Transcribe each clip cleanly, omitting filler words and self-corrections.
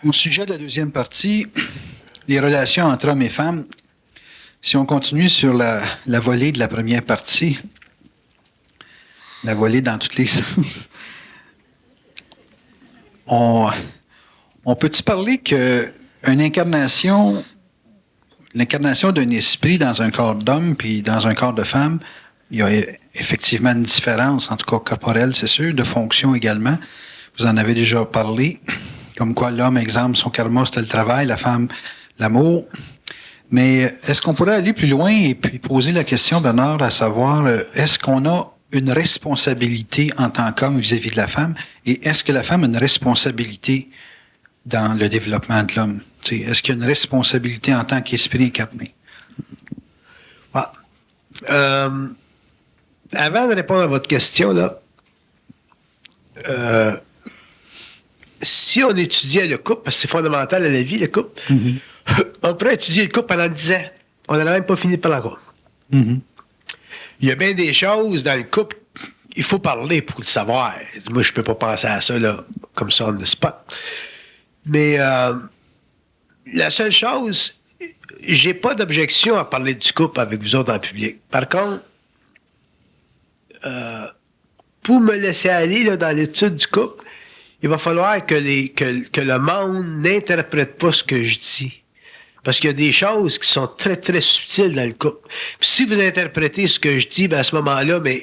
Au sujet de la deuxième partie, les relations entre hommes et femmes, si on continue sur la volée de la première partie, la volée dans tous les sens, on peut-tu parler l'incarnation d'un esprit dans un corps d'homme puis dans un corps de femme, il y a effectivement une différence, en tout cas corporelle, c'est sûr, de fonction également. Vous en avez déjà parlé, comme quoi l'homme, exemple, son karma, c'était le travail, la femme, l'amour. Mais est-ce qu'on pourrait aller plus loin et puis poser la question, Bernard, à savoir, est-ce qu'on a une responsabilité en tant qu'homme vis-à-vis de la femme et est-ce que la femme a une responsabilité dans le développement de l'homme? T'sais, est-ce qu'il y a une responsabilité en tant qu'esprit incarné? Ah. Avant de répondre à votre question, là, si on étudiait le couple, parce que c'est fondamental à la vie, le couple, on pourrait étudier le couple pendant 10 ans. On n'aurait même pas fini par l'encore. Il y a bien des choses dans le couple, il faut parler pour le savoir. Moi, je ne peux pas penser à ça, là, comme ça, on the spot. Mais la seule chose, j'ai pas d'objection à parler du couple avec vous autres en public. Par contre, pour me laisser aller là, dans l'étude du couple, il va falloir que le monde n'interprète pas ce que je dis. Parce qu'il y a des choses qui sont très, très subtiles dans le couple. Puis si vous interprétez ce que je dis, ben à ce moment-là, mais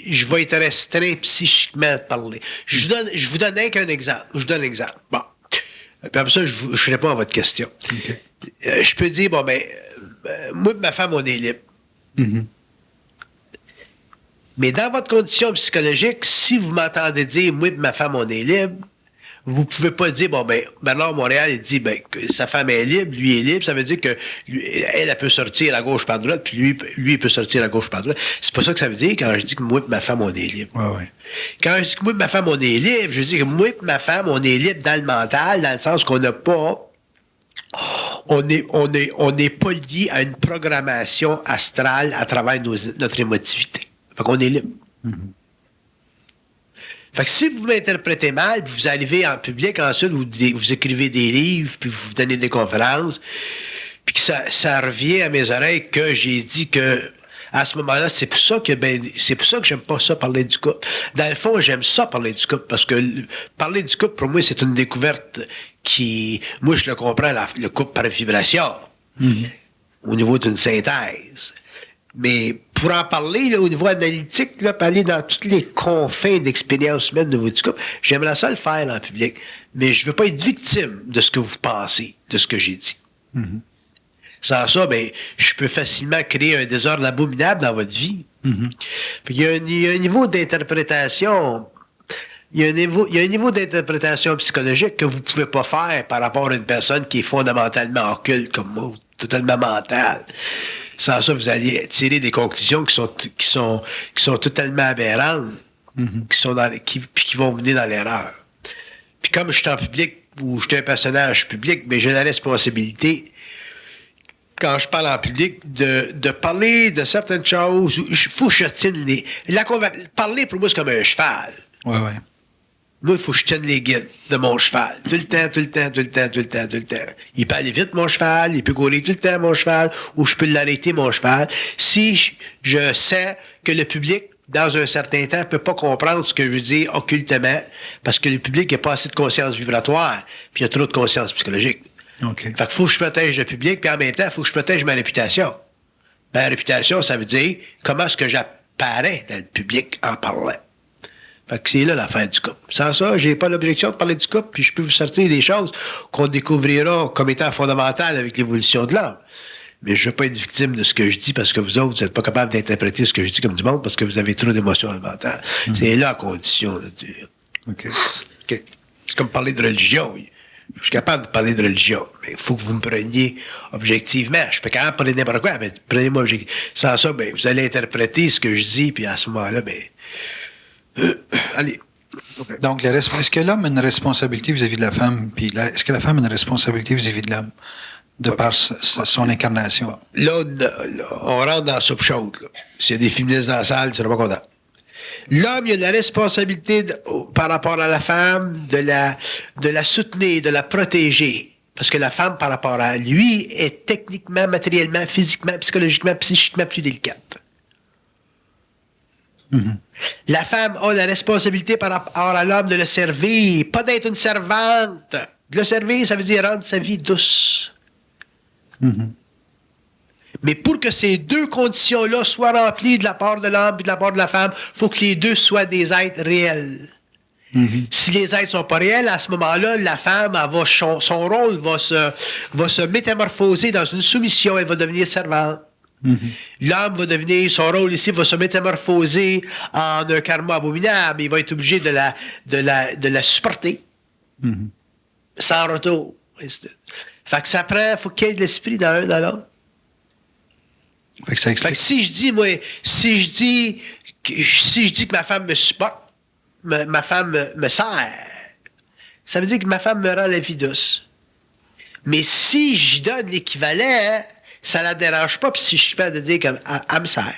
je vais être restreint psychiquement à parler. Je vous donne qu'un exemple. Je vous donne un exemple. Bon. Puis après ça, je réponds à votre question. Okay. Je peux dire, bon, ben, moi et ma femme, on est libre. Mais dans votre condition psychologique, si vous m'entendez dire, moi et ma femme, on est libre, vous pouvez pas dire, bon, ben, Bernard Montréal, il dit, ben, que sa femme est libre, lui est libre, ça veut dire que elle peut sortir à gauche par droite, puis lui, il peut sortir à gauche par droite. C'est pas ça que ça veut dire quand je dis que moi et ma femme, on est libre. Ouais. Quand je dis que moi et ma femme, on est libre, je dis que moi et ma femme, on est libre dans le mental, dans le sens qu'on n'a pas, on n'est pas lié à une programmation astrale à travers notre émotivité. Fait qu'on est libre. Fait que si vous m'interprétez mal, puis vous arrivez en public, ensuite vous écrivez des livres, puis vous donnez des conférences, puis que ça revient à mes oreilles que j'ai dit que à ce moment-là, c'est pour ça que j'aime pas ça parler du couple. Dans le fond, j'aime ça parler du couple, parce que parler du couple, pour moi, c'est une découverte qui, moi, je le comprends, le couple par vibration, au niveau d'une synthèse. Mais pour en parler là, au niveau analytique, là, parler dans toutes les confins d'expérience humaine de votre couple, j'aimerais ça le faire en public. Mais je ne veux pas être victime de ce que vous pensez, de ce que j'ai dit. Sans ça, ben, je peux facilement créer un désordre abominable dans votre vie. Puis il y a un niveau d'interprétation. Il y a un niveau d'interprétation psychologique que vous ne pouvez pas faire par rapport à une personne qui est fondamentalement occulte comme moi, totalement mentale. Sans ça, vous allez tirer des conclusions qui sont totalement aberrantes, qui vont mener dans l'erreur. Puis comme je suis en public, ou je suis un personnage public, mais j'ai la responsabilité, quand je parle en public, de parler de certaines choses. Il faut que je tienne parler, pour moi, c'est comme un cheval. Ouais. Moi, il faut que je tienne les guides de mon cheval. Tout le temps. Il peut aller vite, mon cheval. Il peut courir tout le temps, mon cheval. Ou je peux l'arrêter, mon cheval. Si je sais que le public, dans un certain temps, ne peut pas comprendre ce que je dis occultement, parce que le public n'a pas assez de conscience vibratoire, puis il y a trop de conscience psychologique. Okay. Fait qu'il faut que je protège le public, puis en même temps, il faut que je protège ma réputation. Ma réputation, ça veut dire comment est-ce que j'apparais dans le public en parlant. Fait que c'est là l'affaire du couple. Sans ça, j'ai pas l'objection de parler du couple, puis je peux vous sortir des choses qu'on découvrira comme étant fondamentales avec l'évolution de l'homme. Mais je ne veux pas être victime de ce que je dis parce que vous autres, vous n'êtes pas capable d'interpréter ce que je dis comme du monde parce que vous avez trop d'émotions mentales. C'est là la condition. OK. C'est comme parler de religion. Je suis capable de parler de religion, mais il faut que vous me preniez objectivement. Je peux quand même parler de n'importe quoi, mais prenez-moi objectivement. Sans ça, ben, vous allez interpréter ce que je dis, puis à ce moment-là, ben... allez. Okay. Donc, est-ce que l'homme a une responsabilité vis-à-vis de la femme, puis est-ce que la femme a une responsabilité vis-à-vis de l'homme, de par son incarnation? Là, on rentre dans la soupe chaude. S'il y a des féministes dans la salle, tu ne seras pas content. L'homme, il a la responsabilité par rapport à la femme de la soutenir, de la protéger. Parce que la femme, par rapport à lui, est techniquement, matériellement, physiquement, psychologiquement, psychiquement plus délicate. La femme a la responsabilité par rapport à l'homme de le servir, pas d'être une servante. Le servir, ça veut dire rendre sa vie douce. Mais pour que ces deux conditions-là soient remplies de la part de l'homme et de la part de la femme, il faut que les deux soient des êtres réels. Si les êtres ne sont pas réels, à ce moment-là, la femme, son rôle va se métamorphoser dans une soumission, elle va devenir servante. L'homme va devenir, son rôle ici va se métamorphoser en un karma abominable. Il va être obligé de la supporter sans retour. Fait que ça prend, faut qu'il y ait de l'esprit dans l'un dans l'autre. Fait que ça explique. Fait que si je dis que ma femme me supporte, ma femme me sert, ça veut dire que ma femme me rend la vie douce. Mais si je donne l'équivalent, ça la dérange pas, puis si je suis capable de dire qu'elle me sert,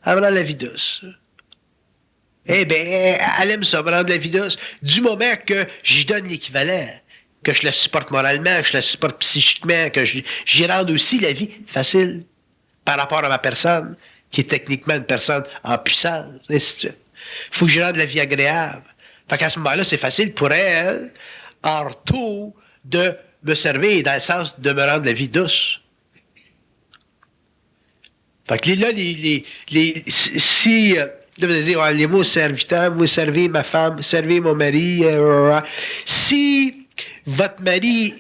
elle me rend la vie douce. Eh bien, elle aime ça, me rendre la vie douce, du moment que j'y donne l'équivalent, que je la supporte moralement, que je la supporte psychiquement, que j'y rende aussi la vie facile par rapport à ma personne, qui est techniquement une personne en puissance, et ainsi de suite. Il faut que je rende la vie agréable. Fait qu'à ce moment-là, c'est facile pour elle, en retour, de me servir, dans le sens de me rendre la vie douce. Fait que là, là, vous allez dire, les mots serviteur, moi, servir ma femme, servir mon mari, si votre mari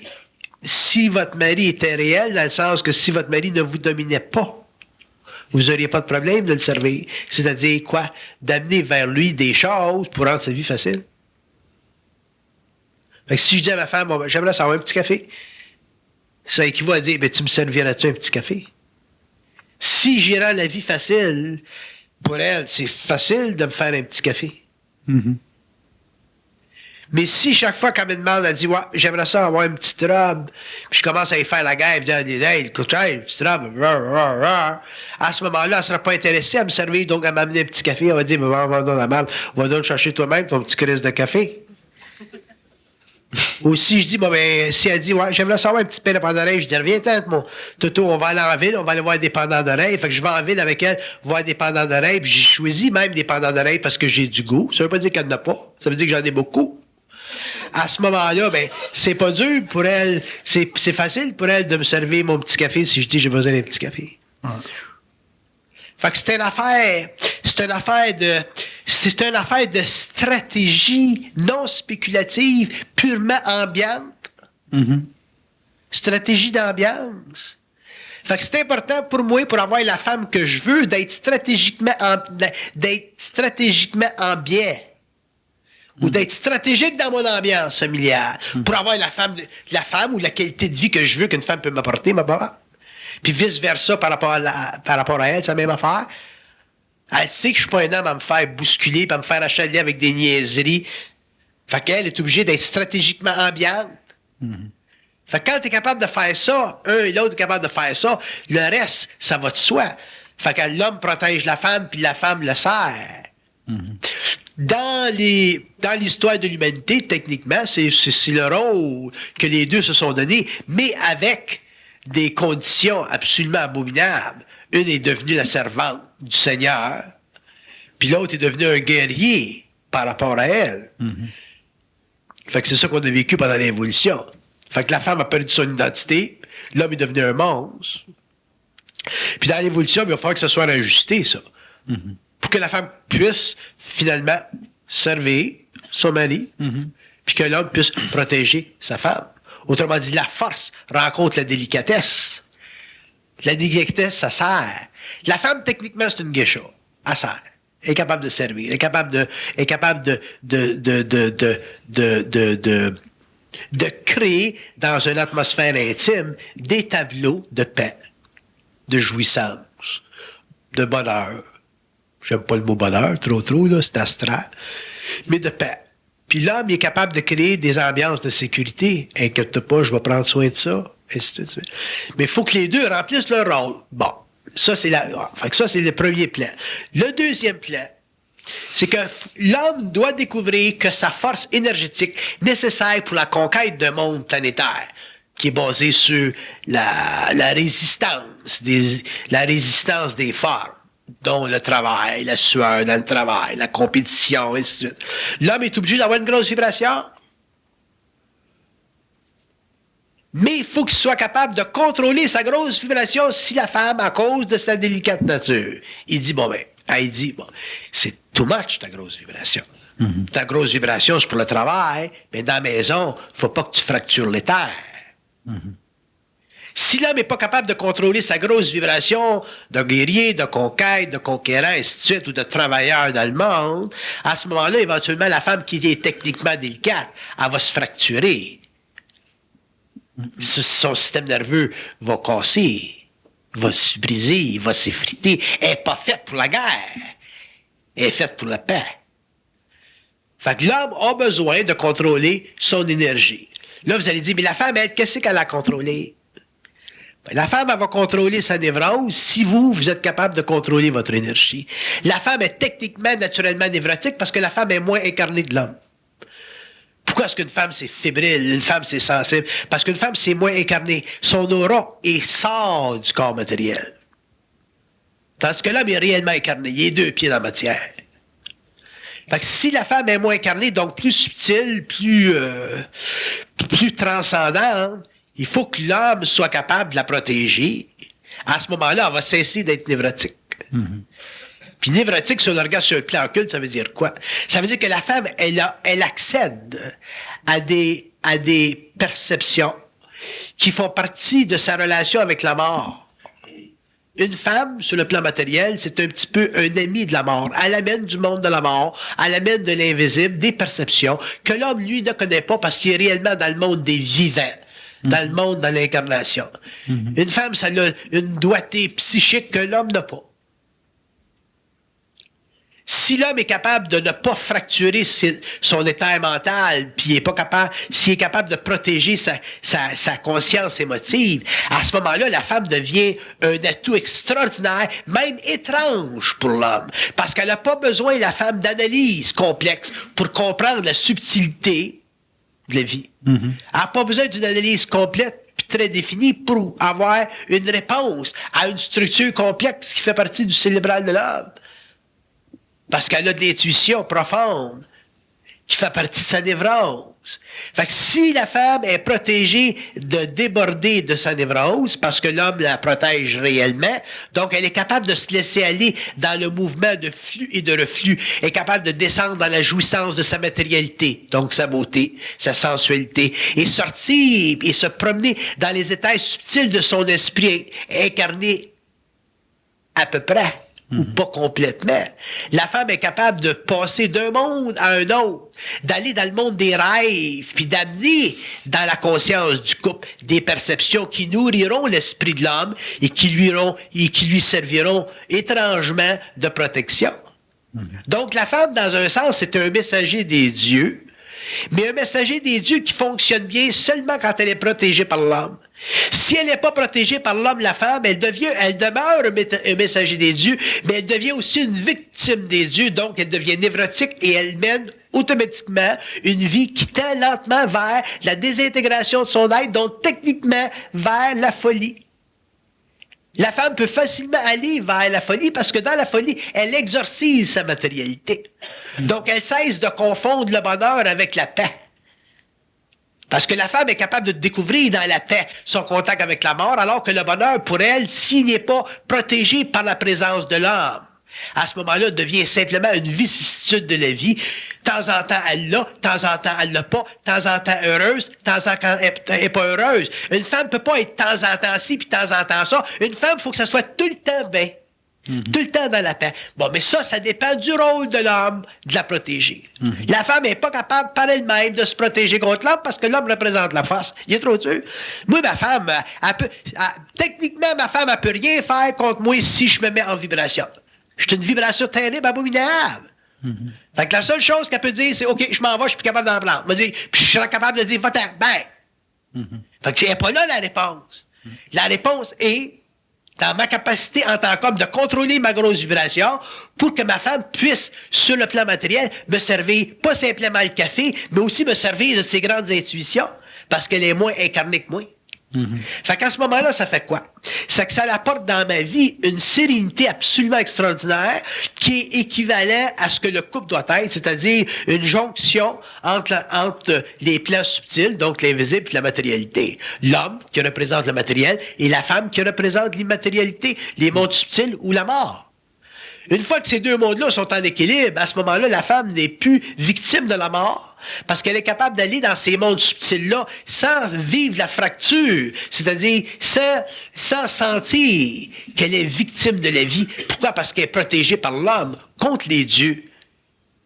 était réel, dans le sens que si votre mari ne vous dominait pas, vous n'auriez pas de problème de le servir. C'est-à-dire quoi? D'amener vers lui des choses pour rendre sa vie facile. Fait que si je dis à ma femme, bon, j'aimerais savoir un petit café, ça équivaut à dire, ben, tu me servirais-tu un petit café? Si j'y rends la vie facile, pour elle, c'est facile de me faire un petit café. Mais si chaque fois qu'elle me demande, elle dit, ouais, j'aimerais ça avoir une petite robe, puis je commence à y faire la guerre, puis dire, hey, écoute, une petite robe, à ce moment-là, elle ne sera pas intéressée à me servir, donc elle m'amener un petit café, elle va dire, va donc la malle, va donc chercher toi-même ton petit crise de café. Ou si je dis, bon, ben, si elle dit, ouais, j'aimerais savoir un petit pain de pendant d'oreille, je dis, reviens, tante, mon Toto, on va aller en ville, on va aller voir des pendants d'oreilles. Fait que je vais en ville avec elle, voir des pendants d'oreilles, puis j'ai choisi même des pendants d'oreilles parce que j'ai du goût. Ça veut pas dire qu'elle n'en a pas, ça veut dire que j'en ai beaucoup. À ce moment-là, ben, c'est pas dur pour elle, c'est facile pour elle de me servir mon petit café si je dis j'ai besoin d'un petit café. Fait que c'est une affaire de stratégie non spéculative, purement ambiante. Stratégie d'ambiance. Fait que c'est important pour moi, pour avoir la femme que je veux, d'être stratégiquement en bien. Ou d'être stratégique dans mon ambiance familiale. Pour avoir la femme ou la qualité de vie que je veux qu'une femme peut m'apporter, ma papa. Puis vice-versa par rapport à elle, c'est la même affaire. Elle sait que je suis pas un homme à me faire bousculer, puis à me faire achaler avec des niaiseries. Fait qu'elle est obligée d'être stratégiquement ambiante. Fait que quand tu es capable de faire ça, un et l'autre est capable de faire ça, le reste, ça va de soi. Fait que l'homme protège la femme, puis la femme le sert. Dans l'histoire de l'humanité, techniquement, c'est le rôle que les deux se sont donnés, mais avec des conditions absolument abominables. Une est devenue la servante du Seigneur, puis l'autre est devenue un guerrier par rapport à elle. Fait que c'est ça qu'on a vécu pendant l'évolution. Fait que la femme a perdu son identité, l'homme est devenu un monstre. Puis dans l'évolution, il va falloir que ça soit ajusté, ça. Pour que la femme puisse finalement servir son mari, puis que l'homme puisse protéger sa femme. Autrement dit, la force rencontre la délicatesse. La délicatesse, ça sert. La femme, techniquement, c'est une geisha. Elle sert. Elle est capable de servir. Elle est capable de créer dans une atmosphère intime des tableaux de paix, de jouissance, de bonheur. J'aime pas le mot bonheur, trop, là, c'est astral. Mais de paix. Puis l'homme, il est capable de créer des ambiances de sécurité. Inquiète pas, je vais prendre soin de ça. Mais il faut que les deux remplissent leur rôle. Bon, ça, c'est le premier plan. Le deuxième plan, c'est que l'homme doit découvrir que sa force énergétique nécessaire pour la conquête d'un monde planétaire, qui est basé sur la résistance des formes, dont le travail, la sueur dans le travail, la compétition, et ainsi de suite. L'homme est obligé d'avoir une grosse vibration. Mais il faut qu'il soit capable de contrôler sa grosse vibration si la femme, à cause de sa délicate nature, il dit, c'est too much ta grosse vibration. Mm-hmm. Ta grosse vibration, c'est pour le travail, mais dans la maison, faut pas que tu fractures les terres. Mm-hmm. Si l'homme n'est pas capable de contrôler sa grosse vibration de guerrier, de conquête, de conquérant, ainsi de suite, ou de travailleur dans le monde, à ce moment-là, éventuellement, la femme qui est techniquement délicate, elle va se fracturer. Son système nerveux va casser, va se briser, va s'effriter. Elle n'est pas faite pour la guerre. Elle est faite pour la paix. Fait que l'homme a besoin de contrôler son énergie. Là, vous allez dire, mais la femme, elle, qu'est-ce qu'elle a contrôlé? Ben, la femme, elle va contrôler sa névrose si vous êtes capable de contrôler votre énergie. La femme est techniquement, naturellement névrotique parce que la femme est moins incarnée que l'homme. Pourquoi est-ce qu'une femme, c'est fébrile, une femme, c'est sensible? Parce qu'une femme, c'est moins incarné. Son aura sort du corps matériel. Tandis que l'homme est réellement incarné. Il est 2 pieds dans la matière. Fait que si la femme est moins incarnée, donc plus subtile, plus transcendante, il faut que l'homme soit capable de la protéger. À ce moment-là, elle va cesser d'être névrotique. Mm-hmm. Puis névrotique, si on le regarde sur le plan occulte, ça veut dire quoi? Ça veut dire que la femme, elle accède à des perceptions qui font partie de sa relation avec la mort. Une femme, sur le plan matériel, c'est un petit peu un ami de la mort. Elle amène du monde de la mort, elle amène de l'invisible, des perceptions que l'homme, lui, ne connaît pas parce qu'il est réellement dans le monde des vivants. Dans le monde, dans l'incarnation. Mm-hmm. Une femme, ça a une doigté psychique que l'homme n'a pas. Si l'homme est capable de ne pas fracturer son état mental, puis s'il est capable de protéger sa conscience émotive, à ce moment-là, la femme devient un atout extraordinaire, même étrange pour l'homme. Parce qu'elle n'a pas besoin, la femme, d'analyse complexe pour comprendre la subtilité de la vie. Mm-hmm. Elle n'a pas besoin d'une analyse complète puis très définie pour avoir une réponse à une structure complexe qui fait partie du cérébral de l'homme. Parce qu'elle a de l'intuition profonde qui fait partie de sa névrose. Fait que si la femme est protégée de déborder de sa névrose, parce que l'homme la protège réellement, donc elle est capable de se laisser aller dans le mouvement de flux et de reflux, elle est capable de descendre dans la jouissance de sa matérialité, donc sa beauté, sa sensualité, et sortir et se promener dans les états subtils de son esprit incarné à peu près. Ou pas complètement. La femme est capable de passer d'un monde à un autre, d'aller dans le monde des rêves, puis d'amener dans la conscience du couple des perceptions qui nourriront l'esprit de l'homme et qui lui serviront étrangement de protection. Donc la femme, dans un sens, c'est un messager des dieux, mais un messager des dieux qui fonctionne bien seulement quand elle est protégée par l'homme. Si elle n'est pas protégée par l'homme, la femme, elle demeure un messager des dieux, mais elle devient aussi une victime des dieux, donc elle devient névrotique et elle mène automatiquement une vie qui tend lentement vers la désintégration de son être, donc techniquement vers la folie. La femme peut facilement aller vers la folie parce que dans la folie, elle exorcise sa matérialité. Donc elle cesse de confondre le bonheur avec la paix. Parce que la femme est capable de découvrir dans la paix son contact avec la mort, alors que le bonheur, pour elle, s'il n'est pas protégé par la présence de l'homme, à ce moment-là, devient simplement une vicissitude de la vie. De temps en temps, elle l'a, de temps en temps, elle l'a pas, de temps en temps, heureuse, de temps en temps, elle n'est pas heureuse. Une femme ne peut pas être de temps en temps ci, puis de temps en temps ça. Une femme, il faut que ça soit tout le temps bien. Mm-hmm. Tout le temps dans la paix. Bon, mais ça dépend du rôle de l'homme de la protéger. Mm-hmm. La femme n'est pas capable par elle-même de se protéger contre l'homme parce que l'homme représente la force. Il est trop dur. Moi, ma femme, techniquement, ma femme, elle peut rien faire contre moi si je me mets en vibration. Je suis une vibration terrible, abominable. Mm-hmm. Fait que la seule chose qu'elle peut dire, c'est OK, je m'en vais, je suis plus capable d'en prendre. Puis je serai capable de dire, va-t'en, ben. Mm-hmm. Fait que c'est pas là la réponse. Mm-hmm. La réponse est dans ma capacité en tant qu'homme de contrôler ma grosse vibration pour que ma femme puisse, sur le plan matériel, me servir pas simplement le café, mais aussi me servir de ses grandes intuitions, parce qu'elle est moins incarnée que moi. Fait qu'à ce moment-là, ça fait quoi? C'est que ça apporte dans ma vie une sérénité absolument extraordinaire qui est équivalent à ce que le couple doit être, c'est-à-dire une jonction entre les plans subtils, donc l'invisible et la matérialité. L'homme qui représente le matériel et la femme qui représente l'immatérialité, les mondes subtils ou la mort. Une fois que ces deux mondes-là sont en équilibre, à ce moment-là, la femme n'est plus victime de la mort parce qu'elle est capable d'aller dans ces mondes subtils-là sans vivre la fracture, c'est-à-dire sans sentir qu'elle est victime de la vie. Pourquoi? Parce qu'elle est protégée par l'homme contre les dieux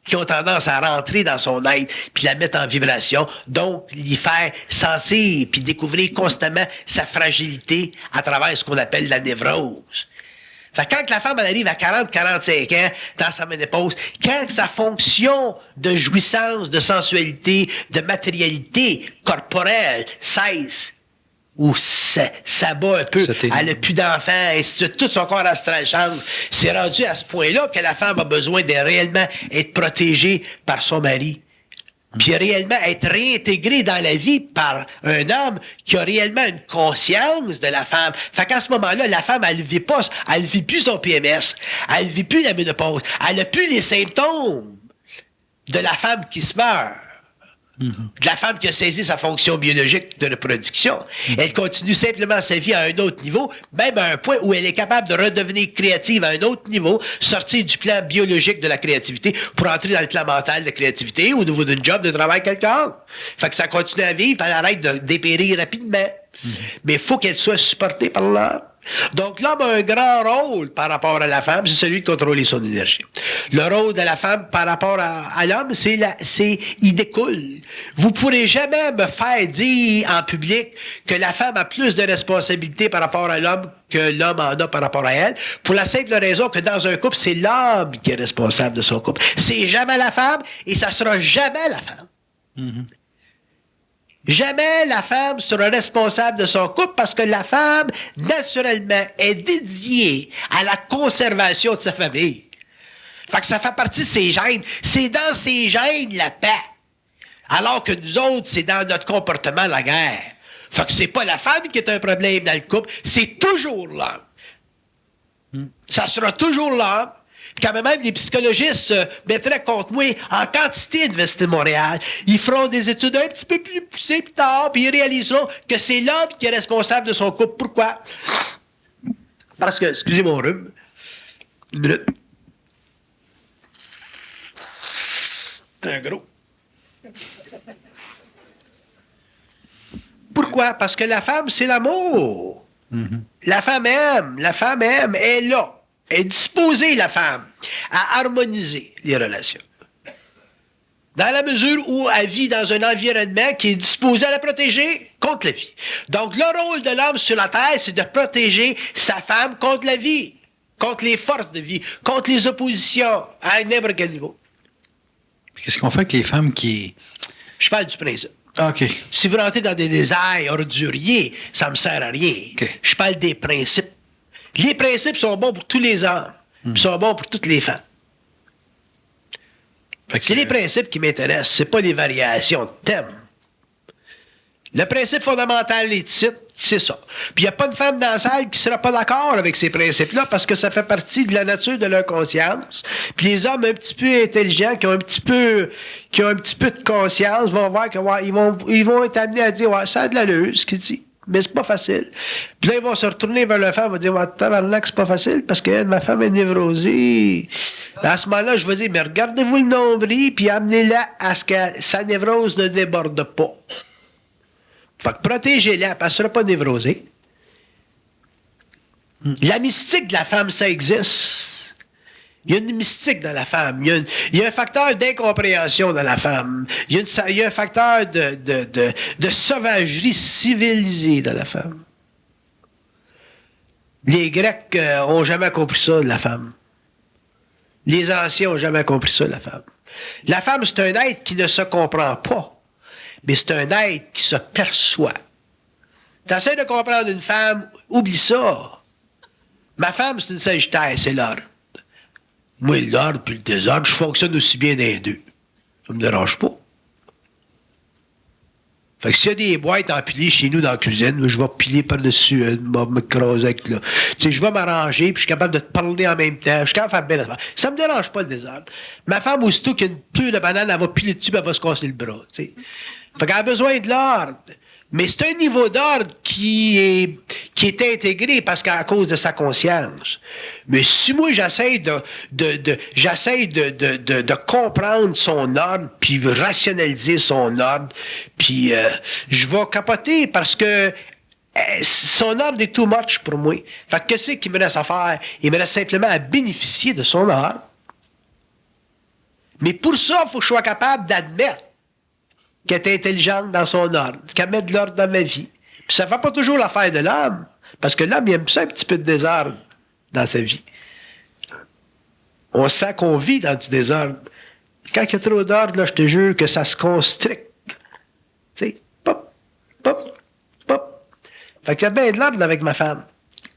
qui ont tendance à rentrer dans son être puis la mettre en vibration, donc l'y faire sentir puis découvrir constamment sa fragilité à travers ce qu'on appelle la névrose. Fait que quand la femme elle arrive à 40-45 ans dans sa ménopause, quand sa fonction de jouissance, de sensualité, de matérialité corporelle cesse, ou s'abat un peu, elle n'a plus d'enfants, ainsi de suite, tout son corps astral change. C'est rendu à ce point-là que la femme a besoin de réellement être protégée par son mari. Puis réellement être réintégré dans la vie par un homme qui a réellement une conscience de la femme. Fait qu'à ce moment-là, la femme, elle vit plus son PMS, elle vit plus la ménopause, elle n'a plus les symptômes de la femme qui se meurt. De la femme qui a saisi sa fonction biologique de reproduction. Elle continue simplement sa vie à un autre niveau, même à un point où elle est capable de redevenir créative à un autre niveau, sortir du plan biologique de la créativité pour entrer dans le plan mental de la créativité au niveau d'un job de travail quelconque. Fait que ça continue à vivre, elle arrête de dépérir rapidement. Mais il faut qu'elle soit supportée par l'homme. Donc, l'homme a un grand rôle par rapport à la femme, c'est celui de contrôler son énergie. Le rôle de la femme par rapport à l'homme, il découle. Vous pourrez jamais me faire dire en public que la femme a plus de responsabilités par rapport à l'homme que l'homme en a par rapport à elle, pour la simple raison que dans un couple, c'est l'homme qui est responsable de son couple. C'est jamais la femme et ça sera jamais la femme. Jamais la femme sera responsable de son couple parce que la femme, naturellement, est dédiée à la conservation de sa famille. Fait que ça fait partie de ses gènes. C'est dans ses gènes la paix. Alors que nous autres, c'est dans notre comportement la guerre. Fait que c'est pas la femme qui est un problème dans le couple, c'est toujours l'homme. Ça sera toujours l'homme. Quand même, les psychologistes se mettraient contre moi en quantité à l'Université de Montréal. Ils feront des études un petit peu plus poussées plus tard, puis ils réaliseront que c'est l'homme qui est responsable de son couple. Pourquoi? Parce que, excusez mon rhume, une minute. C'est un gros. Pourquoi? Parce que la femme, c'est l'amour. La femme aime, elle est là. Elle est disposée, la femme, à harmoniser les relations. Dans la mesure où elle vit dans un environnement qui est disposé à la protéger contre la vie. Donc, le rôle de l'homme sur la terre, c'est de protéger sa femme contre la vie, contre les forces de vie, contre les oppositions, à n'importe quel niveau. Qu'est-ce qu'on fait avec les femmes qui... Je parle du principe. OK. Si vous rentrez dans des détails orduriers, ça me sert à rien. Okay. Je parle des principes. Les principes sont bons pour tous les hommes, sont bons pour toutes les femmes. C'est les principes qui m'intéressent, c'est pas les variations de thèmes. Le principe fondamental des titres, c'est ça. Puis il n'y a pas de femme dans la salle qui ne sera pas d'accord avec ces principes-là parce que ça fait partie de la nature de leur conscience. Puis les hommes un petit peu intelligents, qui ont un petit peu de conscience, vont voir que ils vont être amenés à dire ouais, ça a de l'allure, ce qu'il dit. Mais c'est pas facile. Puis là, ils vont se retourner vers leur femme, ils vont dire, ouais, tabarnak, c'est pas facile parce que ma femme est névrosée. À ce moment-là, je vais dire, mais regardez-vous le nombril, puis amenez-la à ce que sa névrose ne déborde pas. Fait que protégez-la, parce qu'elle ne sera pas névrosée. La mystique de la femme, ça existe. Il y a une mystique dans la femme. Il y a un facteur d'incompréhension dans la femme. Il y a un facteur de sauvagerie civilisée dans la femme. Les Grecs ont jamais compris ça, la femme. Les Anciens ont jamais compris ça, la femme. La femme, c'est un être qui ne se comprend pas, mais c'est un être qui se perçoit. Tu essaies de comprendre une femme, oublie ça. Ma femme, c'est une Sagittaire, c'est l'ordre. Moi, l'ordre puis le désordre, je fonctionne aussi bien dans les deux. Ça me dérange pas. Fait que s'il y a des boîtes empilées chez nous dans la cuisine, je vais piler par-dessus, je vais m'écraser avec là. Tu sais, je vais m'arranger, puis je suis capable de te parler en même temps. Je suis capable de faire bien l'affaire. Ça me dérange pas, le désordre. Ma femme, aussitôt qu'il y a une pluie de banane, elle va piler dessus, puis elle va se casser le bras. Tu sais. Fait qu'elle a besoin de l'ordre. Mais c'est un niveau d'ordre qui est intégré parce qu'à cause de sa conscience. Mais si moi j'essaie de comprendre son ordre, puis rationaliser son ordre, puis je vais capoter parce que son ordre est too much pour moi. Fait que qu'est-ce qu'il me reste à faire? Il me reste simplement à bénéficier de son ordre. Mais pour ça, il faut que je sois capable d'admettre qu'elle est intelligente dans son ordre, qu'elle met de l'ordre dans ma vie. Puis ça ne fait pas toujours l'affaire de l'homme, parce que l'homme, il aime ça un petit peu de désordre dans sa vie. On sent qu'on vit dans du désordre. Quand il y a trop d'ordre, là, je te jure que ça se constricte. Tu sais, pop, pop, pop. Fait qu'il y a bien de l'ordre avec ma femme.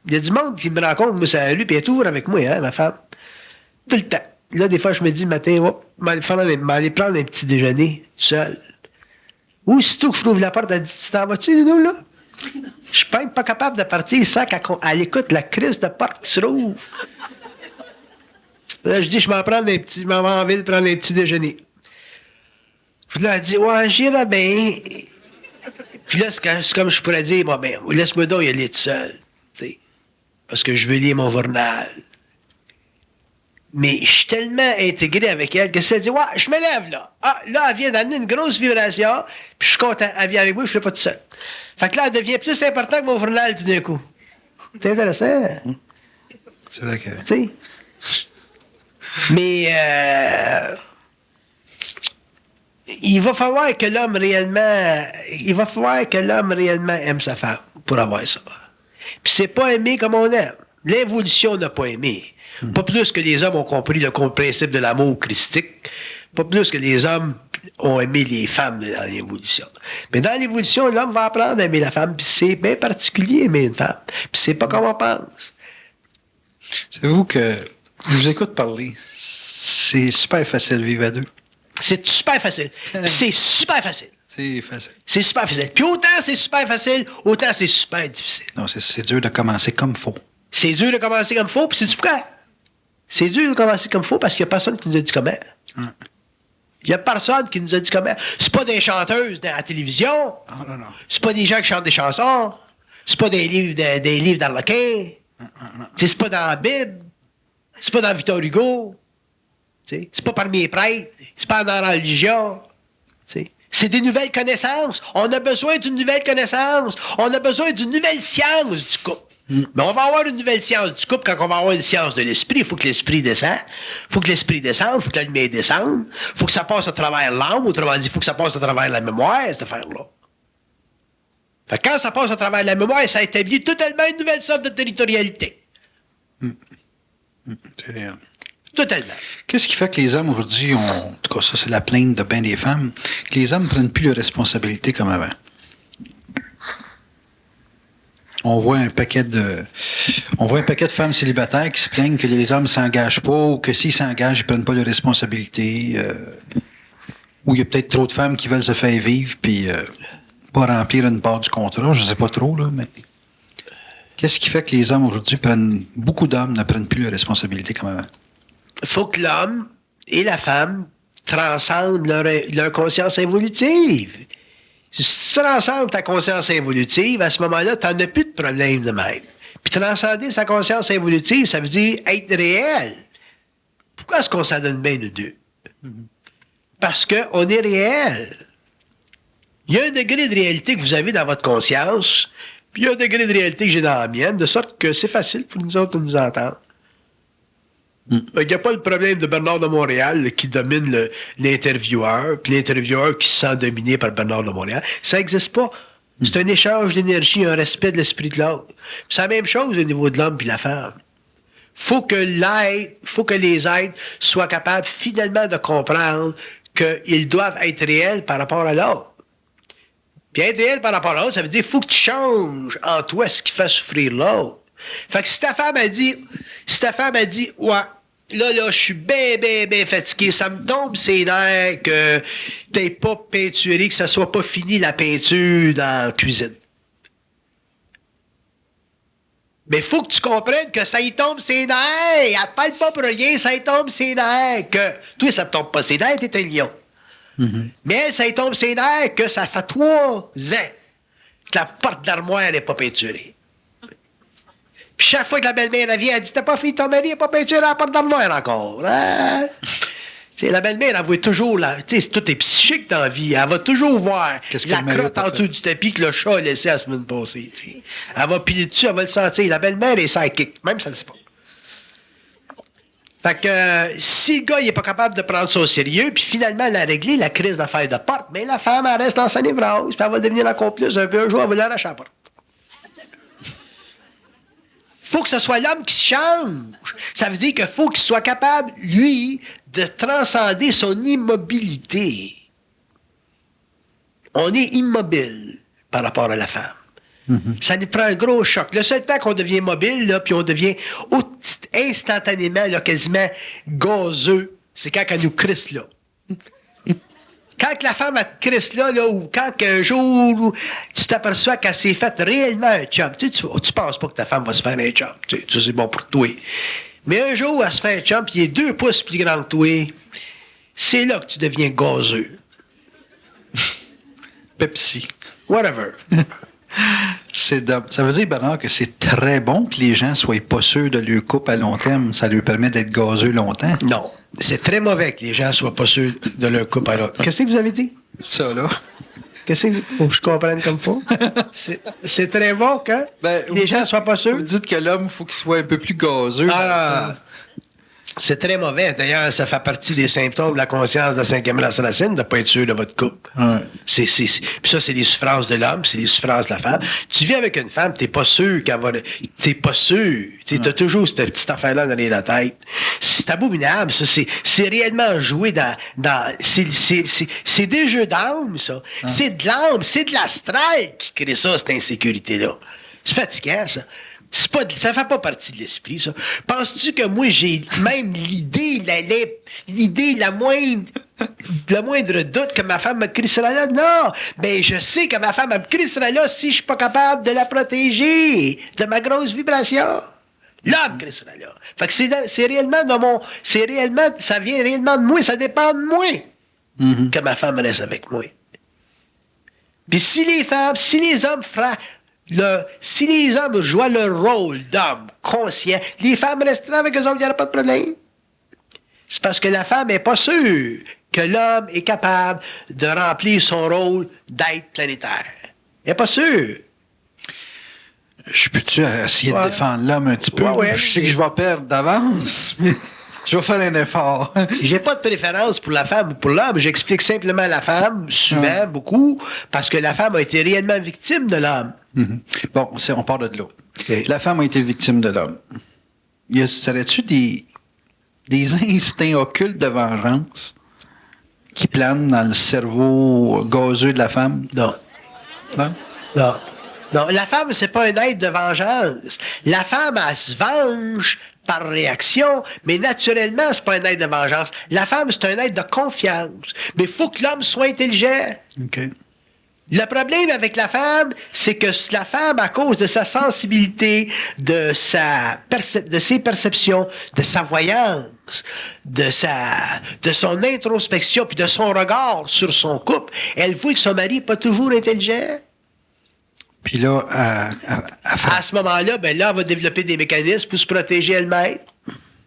Il y a du monde qui me rencontre, moi, ça a lu, puis elle est toujours avec moi, hein, ma femme. Tout le temps. Là, des fois, je me dis, le matin, m'aller prendre un petit déjeuner, seul. Aussitôt que je trouve la porte, elle dit, tu t'en vas-tu, nous, là? Je suis même pas capable de partir sans qu'elle écoute la crise de porte qui se rouvre. Là, je dis, je m'en vais en ville prendre un petit déjeuner. Puis là, elle dit, ouais, j'irai bien. Puis là, c'est comme je pourrais dire, bon, ben, laisse-moi donc y aller tout seul. T'sais, parce que je veux lire mon journal. Mais je suis tellement intégré avec elle que ça dit, ouais, je me lève là. Ah, là, elle vient d'amener une grosse vibration, puis je suis content. Elle vient avec moi, je ne fais pas tout seul. Fait que là, elle devient plus importante que mon journal tout d'un coup. C'est intéressant. C'est vrai que. Tu sais. Mais il va falloir que l'homme réellement aime sa femme pour avoir ça. Puis c'est pas aimé comme on aime. L'évolution n'a pas aimé. Pas plus que les hommes ont compris le principe de l'amour christique. Pas plus que les hommes ont aimé les femmes dans l'évolution. Mais dans l'évolution, l'homme va apprendre à aimer la femme, puis c'est bien particulier aimer une femme. Puis c'est pas comme on pense. Savez-vous que je vous écoute parler, c'est super facile de vivre à deux. C'est super facile. C'est super facile. C'est facile. C'est super facile. Puis autant c'est super facile, autant c'est super difficile. Non, c'est dur de commencer comme il faut. C'est dur de commencer comme il faut, puis c'est-tu pourquoi? C'est dur de commencer comme il faut parce qu'il n'y a personne qui nous a dit comment. Il n'y a personne qui nous a dit comment. C'est pas des chanteuses à la télévision. Non, non, non. C'est pas des gens qui chantent des chansons. C'est pas des livres d'Arlequin. C'est pas dans la Bible. C'est pas dans Victor Hugo. C'est pas parmi les prêtres. C'est pas dans la religion. C'est des nouvelles connaissances. On a besoin d'une nouvelle connaissance. On a besoin d'une nouvelle science du couple. Mais on va avoir une nouvelle science du couple quand on va avoir une science de l'esprit. Il faut que l'esprit descende. Il faut que l'esprit descende. Il faut que la lumière descende. Il faut que ça passe à travers l'âme. Autrement dit, il faut que ça passe à travers la mémoire, cette affaire-là. Fait que quand ça passe à travers la mémoire, ça établit totalement une nouvelle sorte de territorialité. C'est vrai. Totalement. Qu'est-ce qui fait que les hommes aujourd'hui, en tout cas ça c'est la plainte de bien des femmes, que les hommes ne prennent plus leurs responsabilités comme avant? On voit un paquet de femmes célibataires qui se plaignent que les hommes ne s'engagent pas ou que s'ils s'engagent, ils ne prennent pas leurs responsabilités. Ou il y a peut-être trop de femmes qui veulent se faire vivre puis pas remplir une part du contrat. Je ne sais pas trop, là, mais qu'est-ce qui fait que les hommes aujourd'hui beaucoup d'hommes ne prennent plus leurs responsabilités comme avant? Il faut que l'homme et la femme transcendent leur conscience évolutive. Si tu transcendes ta conscience évolutive, à ce moment-là, tu n'en as plus de problème de même. Puis transcender sa conscience évolutive, ça veut dire être réel. Pourquoi est-ce qu'on s'en donne bien, nous deux? Parce qu'on est réel. Il y a un degré de réalité que vous avez dans votre conscience, puis il y a un degré de réalité que j'ai dans la mienne, de sorte que c'est facile pour nous autres de nous entendre. Il n'y a pas le problème de Bernard de Montréal là, qui domine l'intervieweur, puis l'intervieweur qui se sent dominé par Bernard de Montréal. Ça n'existe pas. C'est un échange d'énergie, un respect de l'esprit de l'autre. C'est la même chose au niveau de l'homme et de la femme. Faut que les êtres soient capables finalement de comprendre qu'ils doivent être réels par rapport à l'autre. Puis être réel par rapport à l'autre, ça veut dire qu'il faut que tu changes en toi ce qui fait souffrir l'autre. Fait que si ta femme a dit, ouais, là, je suis bien fatigué, ça me tombe ses nerfs que t'aies pas peinturé, que ça soit pas fini la peinture dans la cuisine. Mais il faut que tu comprennes que ça y tombe ses nerfs. Elle te parle pas pour rien, ça y tombe ses nerfs. Que toi, ça te tombe pas ses nerfs, t'es un lion. Mm-hmm. Mais elle, ça y tombe ses nerfs que ça fait 3 ans que la porte d'armoire n'est pas peinturée. Puis chaque fois que la belle-mère vient, elle dit, t'as pas fini, ton mari n'est pas peinturé à la porte d'armoire encore. Hein? T'sais, la belle-mère, elle voit toujours, tout est psychique dans la vie. Elle va toujours voir la crotte en dessous du tapis que le chat a laissé la semaine passée. T'sais. Elle va piler dessus, elle va le sentir. La belle-mère est psychique, même ça ne sait pas. Fait que si le gars n'est pas capable de prendre ça au sérieux, puis finalement, elle a réglé la crise d'affaires de porte, mais la femme, elle reste dans sa névrose, puis elle va devenir encore plus un peu un jour, elle va l'arracher à la porte. Faut que ce soit l'homme qui se change. Ça veut dire qu'il faut qu'il soit capable, lui, de transcender son immobilité. On est immobile par rapport à la femme. Mm-hmm. Ça nous prend un gros choc. Le seul temps qu'on devient mobile, là, puis on devient instantanément, là, quasiment gazeux, c'est quand elle nous crisse là. Quand la femme, elle te crisse là, ou quand un jour, tu t'aperçois qu'elle s'est faite réellement un chum. Tu penses pas que ta femme va se faire un chum. Ça, c'est bon pour toi. Mais un jour, elle se fait un chum, puis il est 2 pouces plus grand que toi. C'est là que tu deviens gazeux. Pepsi. Whatever. Ça veut dire, Bernard, que c'est très bon que les gens soient pas sûrs de leur couple à long terme. Ça leur permet d'être gazeux longtemps. Non. C'est très mauvais que les gens soient pas sûrs de leur couple à long terme. Qu'est-ce que vous avez dit? Ça, là. Qu'est-ce qu'il faut que je comprenne comme faut? C'est très bon que les gens soient pas sûrs. Vous dites que l'homme, il faut qu'il soit un peu plus gazeux. C'est très mauvais. D'ailleurs, ça fait partie des symptômes de la conscience de la 5e race racine de ne pas être sûr de votre couple. Ouais. Puis ça, c'est les souffrances de l'homme, c'est les souffrances de la femme. Tu vis avec une femme, t'es pas sûr qu'elle va... T'es pas sûr. T'as toujours cette petite affaire-là dans la tête. C'est abominable, ça. C'est réellement joué dans c'est des jeux d'âme, ça. Ouais. C'est de l'âme, c'est de l'astral qui crée ça, cette insécurité-là. C'est fatigant, ça. Ça fait pas partie de l'esprit, ça. Penses-tu que moi, j'ai même l'idée, le moindre doute que ma femme me crissera là? Non! Ben, je sais que ma femme me crissera là si je suis pas capable de la protéger de ma grosse vibration. Là, elle me crissera là. Fait que c'est réellement ça vient réellement de moi, ça dépend de moi que ma femme reste avec moi. Puis si les hommes si les hommes jouent leur rôle d'homme conscient, les femmes resteraient avec eux autres, il n'y aura pas de problème. C'est parce que la femme n'est pas sûre que l'homme est capable de remplir son rôle d'être planétaire. Elle n'est pas sûre. Je peux-tu essayer de défendre l'homme un petit peu? Je sais que je vais perdre d'avance, mais je vais faire un effort. J'ai pas de préférence pour la femme ou pour l'homme. J'explique simplement la femme, souvent, beaucoup, parce que la femme a été réellement victime de l'homme. Mm-hmm. Bon, on part de là. Okay. La femme a été victime de l'homme. Serait-tu des instincts occultes de vengeance qui planent dans le cerveau gazeux de la femme? Non. Non? Non. Non, la femme, c'est pas un être de vengeance. La femme, elle se venge par réaction, mais naturellement, c'est pas un être de vengeance. La femme, c'est un être de confiance. Mais il faut que l'homme soit intelligent. OK. Le problème avec la femme, c'est que la femme, à cause de sa sensibilité, de ses perceptions, de sa voyance, de son introspection, puis de son regard sur son couple, elle voit que son mari n'est pas toujours intelligent. Puis là, à ce moment-là, elle va développer des mécanismes pour se protéger elle-même.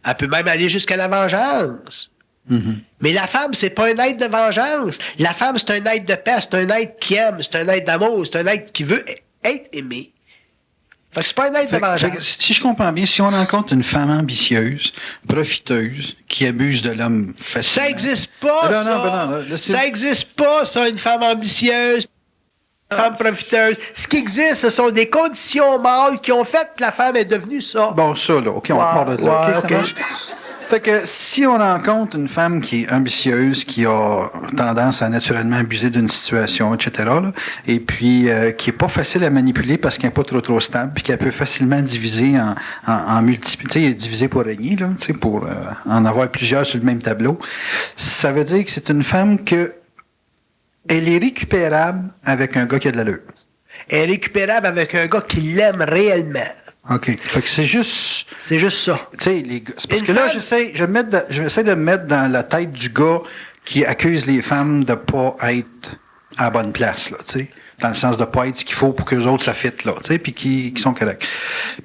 Elle peut même aller jusqu'à la vengeance. Mm-hmm. Mais la femme, c'est pas un être de vengeance. La femme, c'est un être de paix, c'est un être qui aime, c'est un être d'amour, c'est un être qui veut être aimé. Fait que c'est pas un être de vengeance. Si je comprends bien, si on rencontre une femme ambitieuse, profiteuse, qui abuse de l'homme facilement... Ça existe pas, ça! Ça existe pas, ça, une femme ambitieuse, une femme profiteuse. Ce qui existe, ce sont des conditions mâles qui ont fait que la femme est devenue ça. Bon, ça, là, OK, on part de là. OK. Fait que si on rencontre une femme qui est ambitieuse, qui a tendance à naturellement abuser d'une situation, etc., là, et puis qui est pas facile à manipuler parce qu'elle n'est pas trop stable, puis qu'elle peut facilement diviser en multiples, tu sais, diviser pour régner, là, tu sais, pour en avoir plusieurs sur le même tableau, ça veut dire que c'est une femme que elle est récupérable avec un gars qui a de l'allure. Elle est récupérable avec un gars qui l'aime réellement. OK. Fait que c'est juste... C'est juste ça. Tu sais, les gars... Parce Une que là, femme- j'essaie de me mettre dans la tête du gars qui accuse les femmes de pas être à la bonne place, là, tu sais. Dans le sens de pas être ce qu'il faut pour qu'eux autres, ça fitte, là, tu sais, puis qui sont corrects.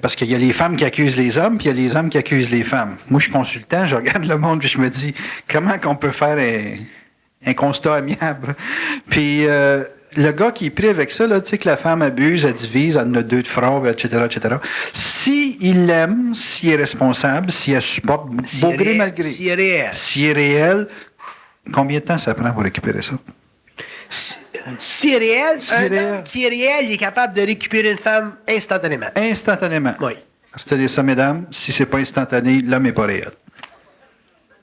Parce qu'il y a les femmes qui accusent les hommes, puis il y a les hommes qui accusent les femmes. Moi, je suis consultant, je regarde le monde, puis je me dis, comment qu'on peut faire un constat amiable? Puis... le gars qui est pris avec ça, là, tu sais, que la femme abuse, elle divise, elle en a deux de frères, etc., etc. S'il l'aime, s'il est responsable, si elle supporte, beau gré, malgré. S'il est réel. S'il est réel, combien de temps ça prend pour récupérer ça? Si est réel, Si un est réel. homme qui est réel, il est capable de récupérer une femme instantanément. Instantanément. Oui. Retenez ça, mesdames. Si c'est pas instantané, l'homme n'est pas réel.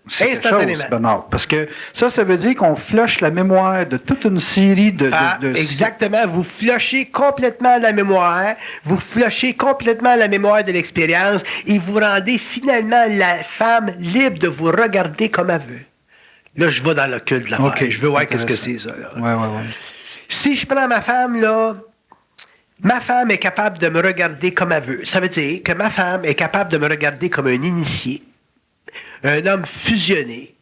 C'est quelque Instantanément. chose, Bernard. Parce que ça veut dire qu'on flush la mémoire de toute une série de Exactement. Vous flushez complètement la mémoire. Vous flushez complètement la mémoire de l'expérience et vous rendez finalement la femme libre de vous regarder comme elle veut. Là, je vais dans le cul de la OK. Je veux voir qu'est-ce que c'est, ça. Là. Ouais. Si je prends ma femme, là, ma femme est capable de me regarder comme elle veut. Ça veut dire que ma femme est capable de me regarder comme un initié, un homme fusionné,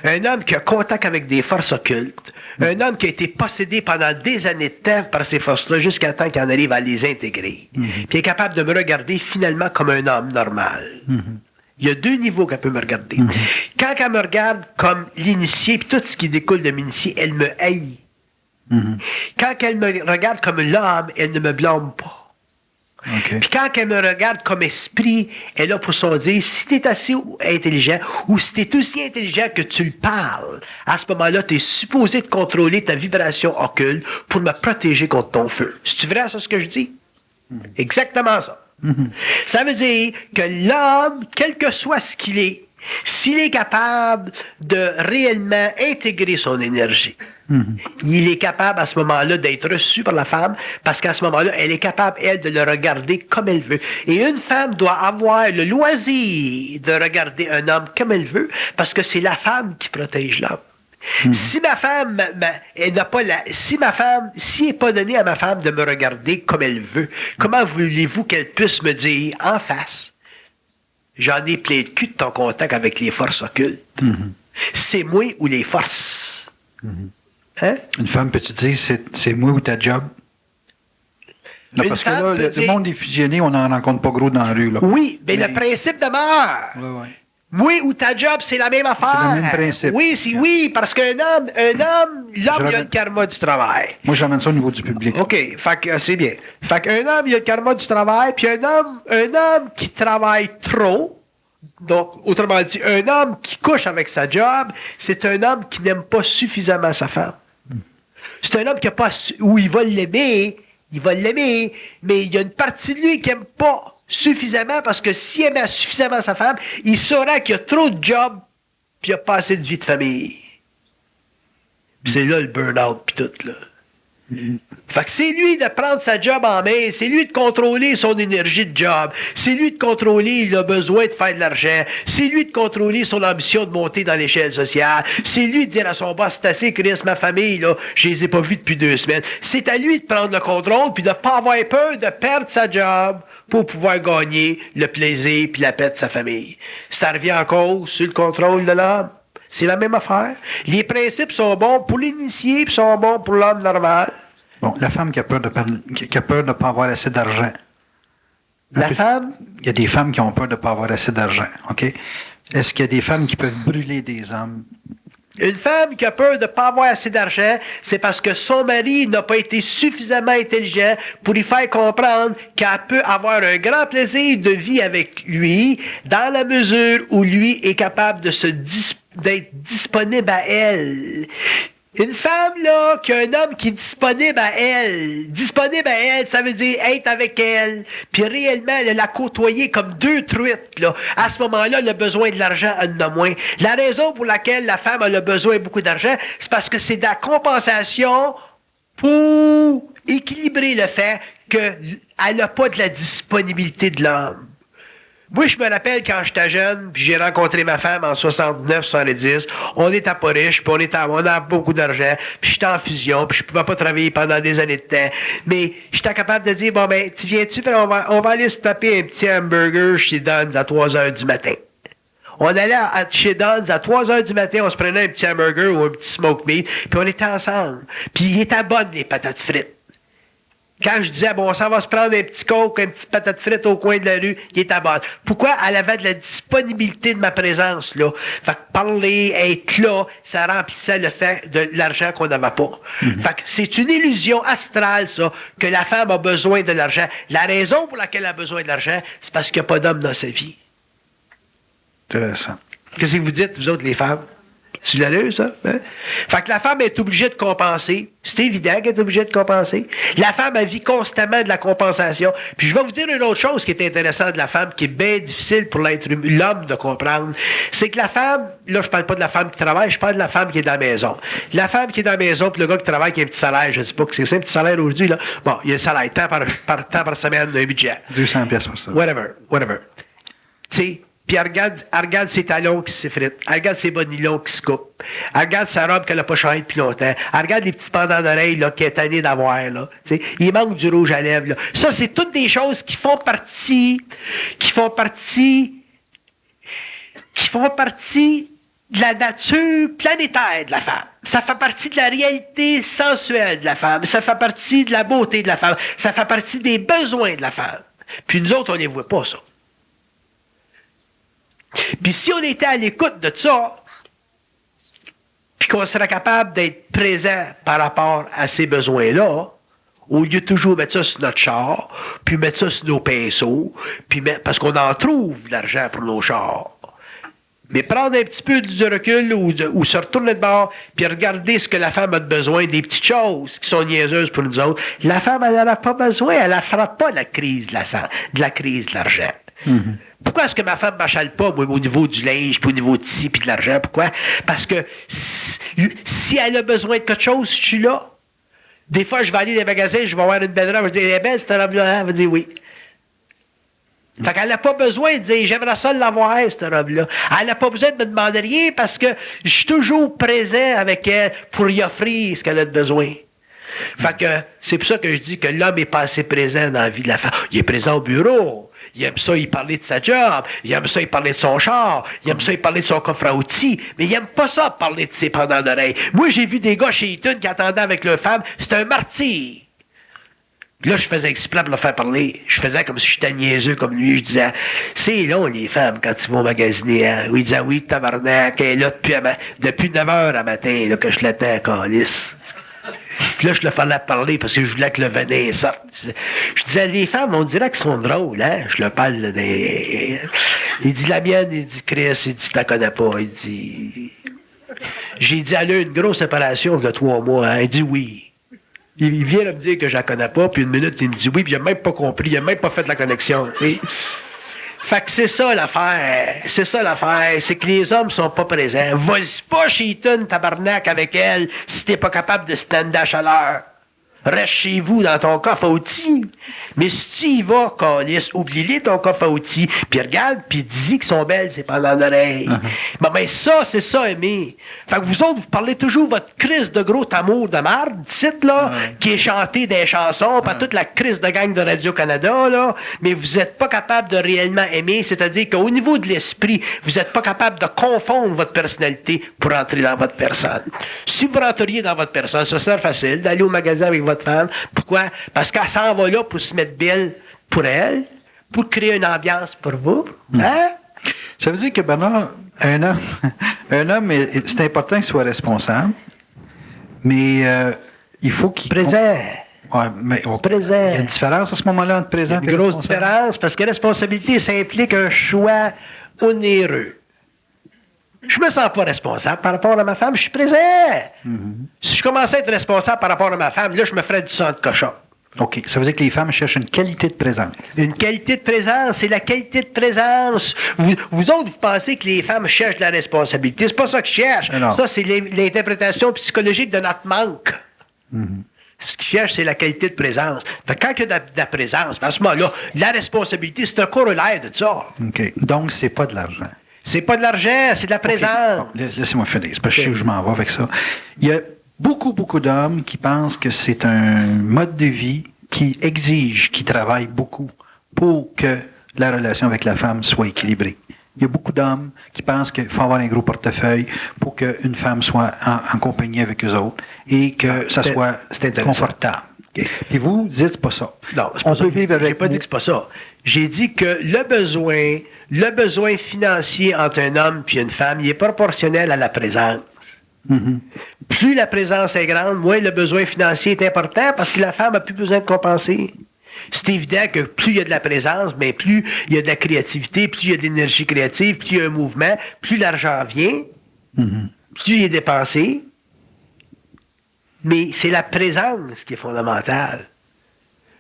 un homme qui a contact avec des forces occultes, un homme qui a été possédé pendant des années de temps par ces forces-là jusqu'à temps qu'il en arrive à les intégrer. Puis est capable de me regarder finalement comme un homme normal. Il y a deux niveaux qu'elle peut me regarder. Quand elle me regarde comme l'initié, puis tout ce qui découle de l'initié, elle me haït. Quand elle me regarde comme l'homme, elle ne me blâme pas. OK. Puis quand elle me regarde comme esprit, elle a pour son dire, si tu es assez intelligent ou si tu es aussi intelligent que tu le parles, à ce moment-là, tu es supposé de contrôler ta vibration occulte pour me protéger contre ton feu. C'est-tu vrai, ça, ce que je dis? Exactement ça. Ça veut dire que l'homme, quel que soit ce qu'il est, s'il est capable de réellement intégrer son énergie, il est capable à ce moment-là d'être reçu par la femme parce qu'à ce moment-là, elle est capable, elle, de le regarder comme elle veut. Et une femme doit avoir le loisir de regarder un homme comme elle veut parce que c'est la femme qui protège l'homme. Si ma femme, elle n'a pas si n'est pas donné à ma femme de me regarder comme elle veut, comment voulez-vous qu'elle puisse me dire en face, j'en ai plein de cul de ton contact avec les forces occultes. C'est moi ou les forces. Hein? Une femme, peux-tu dire, c'est moi ou ta job? Là, Une parce que femme là, peut le dire- monde est fusionné, on n'en rencontre pas gros dans la rue. Là. Oui, mais le principe demeure. Ouais. Oui, ou ta job, c'est la même affaire. C'est le même principe. Oui, oui, parce qu'un homme, l'homme, il a le karma du travail. Moi, j'emmène ça au niveau du public. OK, fait que c'est bien. Fait qu'un homme, il a le karma du travail, puis un homme qui travaille trop, donc, autrement dit, un homme qui couche avec sa job, c'est un homme qui n'aime pas suffisamment sa femme. C'est un homme qui a pas où il va l'aimer, mais il y a une partie de lui qui n'aime pas suffisamment parce que s'il aimait suffisamment sa femme, il saura qu'il y a trop de jobs puis il n'y a pas assez de vie de famille. Puis c'est là le burn-out puis tout, là. Fait que c'est lui de prendre sa job en main, c'est lui de contrôler son énergie de job, c'est lui de contrôler le besoin de faire de l'argent, c'est lui de contrôler son ambition de monter dans l'échelle sociale, c'est lui de dire à son boss, c'est assez, Chris, ma famille, là, je les ai pas vus depuis 2 semaines. C'est à lui de prendre le contrôle puis de pas avoir peur de perdre sa job pour pouvoir gagner le plaisir puis la paix de sa famille. Ça revient en cause sur le contrôle de l'homme. C'est la même affaire. Les principes sont bons pour l'initié puis sont bons pour l'homme normal. Bon, la femme qui a peur de ne pas avoir assez d'argent. La femme? Il y a des femmes qui ont peur de ne pas avoir assez d'argent, OK? Est-ce qu'il y a des femmes qui peuvent brûler des hommes? Une femme qui a peur de ne pas avoir assez d'argent, c'est parce que son mari n'a pas été suffisamment intelligent pour lui faire comprendre qu'elle peut avoir un grand plaisir de vie avec lui dans la mesure où lui est capable de d'être disponible à elle. Une femme, là, qui a un homme qui est disponible à elle. Disponible à elle, ça veut dire être avec elle. Puis réellement, elle la côtoyer comme deux truites, là. À ce moment-là, elle a besoin de l'argent, elle en a moins. La raison pour laquelle la femme a besoin de beaucoup d'argent, c'est parce que c'est de la compensation pour équilibrer le fait qu'elle n'a pas de la disponibilité de l'homme. Moi, je me rappelle quand j'étais jeune, puis j'ai rencontré ma femme en 69, 70. On n'était pas riches, puis on avait beaucoup d'argent, puis j'étais en fusion, puis je pouvais pas travailler pendant des années de temps. Mais j'étais capable de dire, bon, ben, tu viens-tu, puis on va aller se taper un petit hamburger chez Don's à 3 heures du matin. On allait chez Don's à 3 heures du matin, on se prenait un petit hamburger ou un petit smoke meat, puis on était ensemble. Puis il était bonne, les patates frites. Quand je disais, bon, ça va se prendre un petit coke, un petit patate frite au coin de la rue, il était bon. Pourquoi? Elle avait de la disponibilité de ma présence, là. Fait que parler, être là, ça remplissait le fait de l'argent qu'on n'avait pas. Fait que c'est une illusion astrale, ça, que la femme a besoin de l'argent. La raison pour laquelle elle a besoin de l'argent, c'est parce qu'il n'y a pas d'homme dans sa vie. Intéressant. Qu'est-ce que vous dites, vous autres, les femmes? Tu l'as lu, ça? Hein? Fait que la femme est obligée de compenser. C'est évident qu'elle est obligée de compenser. La femme, elle vit constamment de la compensation. Puis je vais vous dire une autre chose qui est intéressante de la femme, qui est bien difficile pour l'homme de comprendre. C'est que la femme, là, je parle pas de la femme qui travaille, je parle de la femme qui est dans la maison. La femme qui est dans la maison, puis le gars qui travaille, qui a un petit salaire, je sais pas que c'est ça, un petit salaire aujourd'hui, là. Bon, il y a un salaire, temps par semaine, un budget. 200 pièces pour ça. Whatever. Tu sais, puis elle regarde ses talons qui s'effritent. Elle regarde ses bas nylons qui se coupent. Elle regarde sa robe qu'elle n'a pas changée depuis longtemps. Elle regarde les petits pendants d'oreilles là, qu'elle est tannée d'avoir. Là. Tu sais, il manque du rouge à lèvres. Là. Ça, c'est toutes des choses qui font partie de la nature planétaire de la femme. Ça fait partie de la réalité sensuelle de la femme. Ça fait partie de la beauté de la femme. Ça fait partie des besoins de la femme. Puis nous autres, on les voit pas, ça. Puis si on était à l'écoute de ça, puis qu'on serait capable d'être présent par rapport à ces besoins-là, au lieu de toujours mettre ça sur notre char, puis mettre ça sur nos pinceaux, parce qu'on en trouve de l'argent pour nos chars. Mais prendre un petit peu du recul ou se retourner de bord, puis regarder ce que la femme a de besoin, des petites choses qui sont niaiseuses pour nous autres. La femme, elle n'en a pas besoin, elle ne fera pas la crise de la crise de l'argent. Mm-hmm. Pourquoi est-ce que ma femme ne m'achale pas, moi, au niveau du linge, puis au niveau de ci, puis de l'argent? Pourquoi? Parce que si elle a besoin de quelque chose, je suis là. Des fois, je vais aller dans les magasins, je vais avoir une belle robe, je vais dire, elle est belle, cette robe-là, hein? Elle va dire oui. Fait qu'elle n'a pas besoin de dire, j'aimerais ça l'avoir, cette robe-là. Elle n'a pas besoin de me demander rien parce que je suis toujours présent avec elle pour y offrir ce qu'elle a de besoin. Fait que c'est pour ça que je dis que l'homme est pas assez présent dans la vie de la femme. Il est présent au bureau. Il aime ça, il parlait de sa job. Il aime ça, il parlait de son char. Il aime ça, il parlait de son coffre à outils. Mais il aime pas ça, parler de ses pendants d'oreilles. Moi, j'ai vu des gars chez Eaton qui attendaient avec leur femme. C'était un martyr. Là, je faisais exprès pour le faire parler. Je faisais comme si j'étais niaiseux comme lui. Je disais, c'est long, les femmes, quand ils vont magasiner. Hein? Il disait, oui, tabarnak, elle est là depuis 9 heures à matin, là, que je l'attends, câlisse. Puis là, je le fallais parler parce que je voulais que le venin sorte. Je disais, les femmes, on dirait qu'elles sont drôles, hein? Je leur parle des... Il dit, la mienne, il dit, Chris, il dit, tu la connais pas. Il dit... J'ai dit, elle a eu une grosse séparation de 3 mois. Hein? Il dit oui. Il vient de me dire que je la connais pas, puis une minute, il me dit oui, puis il a même pas compris, il a même pas fait la connexion, tu sais. Fait que c'est ça l'affaire. C'est que les hommes sont pas présents. Vas-y pas chez Eaton, tabarnak, avec elle, si t'es pas capable de stand à chaleur. Reste chez vous dans ton coffre à outils. Mais si tu y vas, câlisse, oublie-les ton coffre à outils, puis regarde, puis dis qu'ils sont belles, ces pendants d'oreilles. Ben ça, c'est ça, aimer. Fait que vous autres, vous parlez toujours votre crise de gros amour de marde, site, là, qui est chanté des chansons, par toute la crise de gang de Radio-Canada, là, mais vous êtes pas capable de réellement aimer, c'est-à-dire qu'au niveau de l'esprit, vous êtes pas capable de confondre votre personnalité pour entrer dans votre personne. Si vous rentriez dans votre personne, ça serait facile d'aller au magasin avec votre femme. Pourquoi? Parce qu'elle s'en va là pour se mettre belle pour elle, pour créer une ambiance pour vous. Hein? Ça veut dire que, Bernard, un homme, c'est important qu'il soit responsable, mais il faut qu'il... Présent. Ouais, mais présent. Il y a une différence à ce moment-là entre présent et une grosse différence, parce que responsabilité, ça implique un choix onéreux. Je me sens pas responsable par rapport à ma femme, je suis présent. Si je commençais à être responsable par rapport à ma femme, là, je me ferais du sang de cochon. OK. Ça veut dire que les femmes cherchent une qualité de présence. Une qualité de présence, c'est la qualité de présence. Vous autres, vous pensez que les femmes cherchent de la responsabilité. C'est pas ça qu'ils cherchent. Alors. Ça, c'est l'interprétation psychologique de notre manque. Ce qu'ils cherchent, c'est la qualité de présence. Fait que quand il y a de la présence, à ce moment-là, la responsabilité, c'est un corollaire de ça. OK. Donc, c'est pas de l'argent. C'est pas de l'argent, c'est de la présence. Bon, laissez-moi finir. C'est parce que je sais où je m'en vais avec ça. Il y a beaucoup d'hommes qui pensent que c'est un mode de vie qui exige qu'ils travaillent beaucoup pour que la relation avec la femme soit équilibrée. Il y a beaucoup d'hommes qui pensent qu'il faut avoir un gros portefeuille pour qu'une femme soit en compagnie avec eux autres et que ça soit confortable. Okay. Et vous dites c'est pas ça. Non, c'est pas ça. J'ai pas dit que c'est pas ça. J'ai dit que le besoin financier entre un homme et une femme, il est proportionnel à la présence. Plus la présence est grande, moins le besoin financier est important parce que la femme n'a plus besoin de compenser. C'est évident que plus il y a de la présence, mais plus il y a de la créativité, plus il y a de l'énergie créative, plus il y a un mouvement, plus l'argent vient, plus il est dépensé. Mais c'est la présence qui est fondamentale.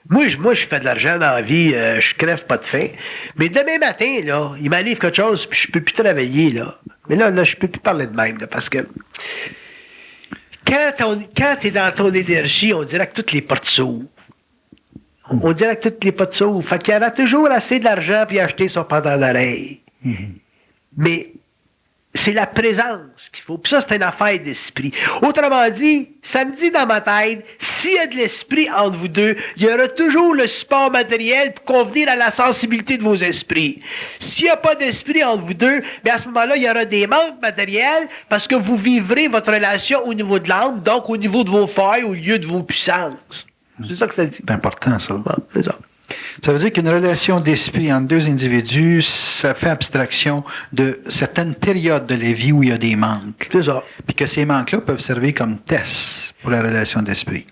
Moi, je fais de l'argent dans la vie, je crève pas de faim. Mais demain matin, là, il m'arrive quelque chose, puis je peux plus travailler, là. Mais là, je peux plus parler de même, là, parce que quand tu es dans ton énergie, on dirait que toutes les portes s'ouvrent. On dirait que toutes les portes s'ouvrent. Fait qu'il y aura toujours assez d'argent pour acheter son pendant d'oreille. Mais c'est la présence qu'il faut. Puis ça, c'est une affaire d'esprit. Autrement dit, ça me dit dans ma tête, s'il y a de l'esprit entre vous deux, il y aura toujours le support matériel pour convenir à la sensibilité de vos esprits. S'il n'y a pas d'esprit entre vous deux, bien à ce moment-là, il y aura des manques matériels parce que vous vivrez votre relation au niveau de l'âme, donc au niveau de vos failles, au lieu de vos puissances. C'est ça que ça dit. C'est important, ça. Bon, c'est ça. Ça veut dire qu'une relation d'esprit entre deux individus, ça fait abstraction de certaines périodes de la vie où il y a des manques. C'est ça. Puis que ces manques-là peuvent servir comme test pour la relation d'esprit.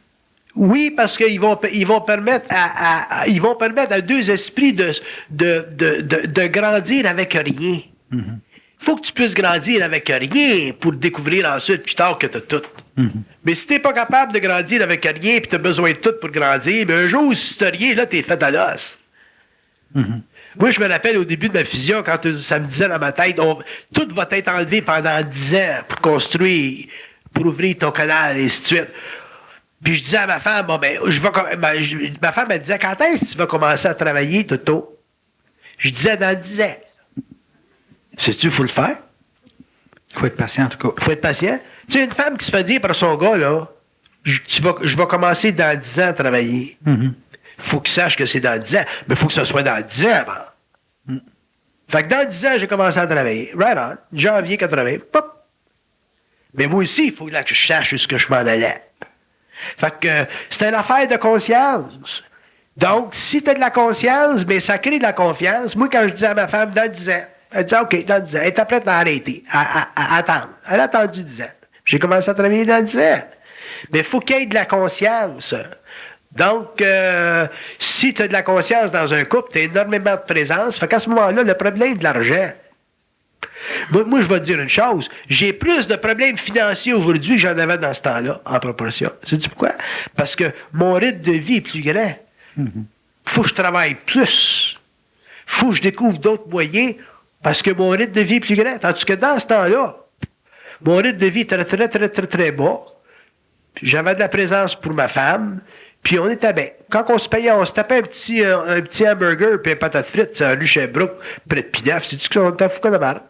Oui, parce qu'ils vont permettre à deux esprits de grandir avec rien. Il faut que tu puisses grandir avec rien pour découvrir ensuite, plus tard, que tu as tout. Mais si tu n'es pas capable de grandir avec rien et tu as besoin de tout pour grandir, mais un jour, si tu n'as rien, là, tu es fait à l'os. Moi, je me rappelle au début de ma fusion, quand ça me disait dans ma tête, tout va être enlevé pendant 10 ans pour construire, pour ouvrir ton canal, et ainsi de suite. Puis je disais à ma femme, bon, ben, ma femme, elle disait, quand est-ce que tu vas commencer à travailler, Toto? Je disais, dans 10 ans. Sais-tu, il faut le faire? Il faut être patient, en tout cas. Il faut être patient. Tu sais, une femme qui se fait dire par son gars, là, je vais commencer dans 10 ans à travailler. Il faut qu'il sache que c'est dans 10 ans. Mais il faut que ce soit dans 10 ans avant. Fait que dans 10 ans, j'ai commencé à travailler. Right on. Janvier 80. Pop. Mais moi aussi, il faut que je sache ce que je m'en allais. Fait que c'est une affaire de conscience. Donc, si tu as de la conscience, ben ça crée de la confiance. Moi, quand je disais à ma femme, dans 10 ans, elle disait, OK, dans 10 ans. Elle était prête à arrêter, à attendre. Elle a attendu 10 ans. J'ai commencé à travailler dans 10 ans. Mais il faut qu'il y ait de la conscience. Donc, si tu as de la conscience dans un couple, tu as énormément de présence. Fait qu'à ce moment-là, le problème de l'argent. Moi, je vais te dire une chose. J'ai plus de problèmes financiers aujourd'hui que j'en avais dans ce temps-là, en proportion. Sais-tu pourquoi? Parce que mon rythme de vie est plus grand. Faut que je travaille plus. Faut que je découvre d'autres moyens parce que mon rythme de vie est plus grand. Tandis que dans ce temps-là, mon rythme de vie était très, très, très, très bas. J'avais de la présence pour ma femme, puis on était bien. Quand on se payait, on se tapait un petit hamburger puis un patate frites à rue Sherbrooke, près de Pinaf. C'est-tu qu'on était fou comme de marre?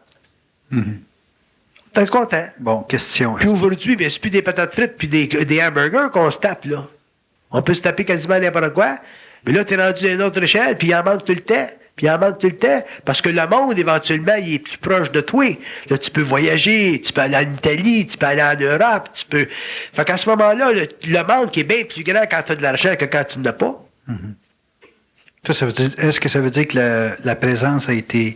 T'es content? Bon, question. Puis aujourd'hui, bien, c'est plus des patates frites puis des hamburgers qu'on se tape, là. On peut se taper quasiment n'importe quoi, mais là, t'es rendu à une autre échelle, puis il en manque tout le temps. Puis il en manque tout le temps, parce que le monde, éventuellement, il est plus proche de toi. Là, tu peux voyager, tu peux aller en Italie, tu peux aller en Europe, tu peux... Fait qu'à ce moment-là, le manque est bien plus grand quand tu as de l'argent que quand tu n'as pas. Ça veut dire, est-ce que ça veut dire que la présence a été...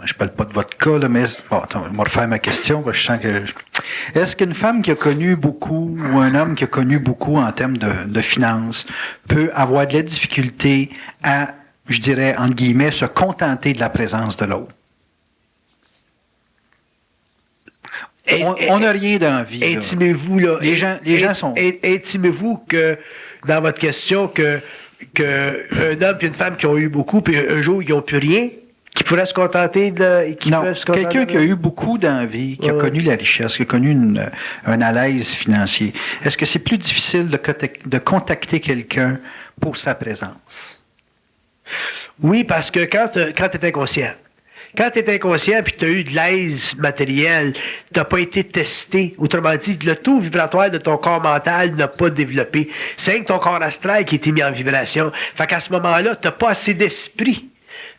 Je ne parle pas de votre cas, là, mais... Bon, attends, je vais refaire ma question, parce que je sens que... Est-ce qu'une femme qui a connu beaucoup, ou un homme qui a connu beaucoup en termes de finances, peut avoir de la difficulté à, je dirais, entre guillemets, se contenter de la présence de l'autre? On n'a rien d'envie. Intimez-vous, là. Les gens sont... Intimez-vous que, dans votre question, que un homme et une femme qui ont eu beaucoup, puis un jour, ils n'ont plus rien, qui pourraient se contenter de... Non, quelqu'un qui a eu beaucoup d'envie, qui a connu la richesse, qui a connu un malaise financier, est-ce que c'est plus difficile de contacter quelqu'un pour sa présence? Oui, parce que quand tu es inconscient, quand tu es inconscient puis tu as eu de l'aise matérielle, tu n'as pas été testé. Autrement dit, le taux vibratoire de ton corps mental n'a pas développé. C'est rien que ton corps astral qui a été mis en vibration. Fait qu'à ce moment-là, tu n'as pas assez d'esprit.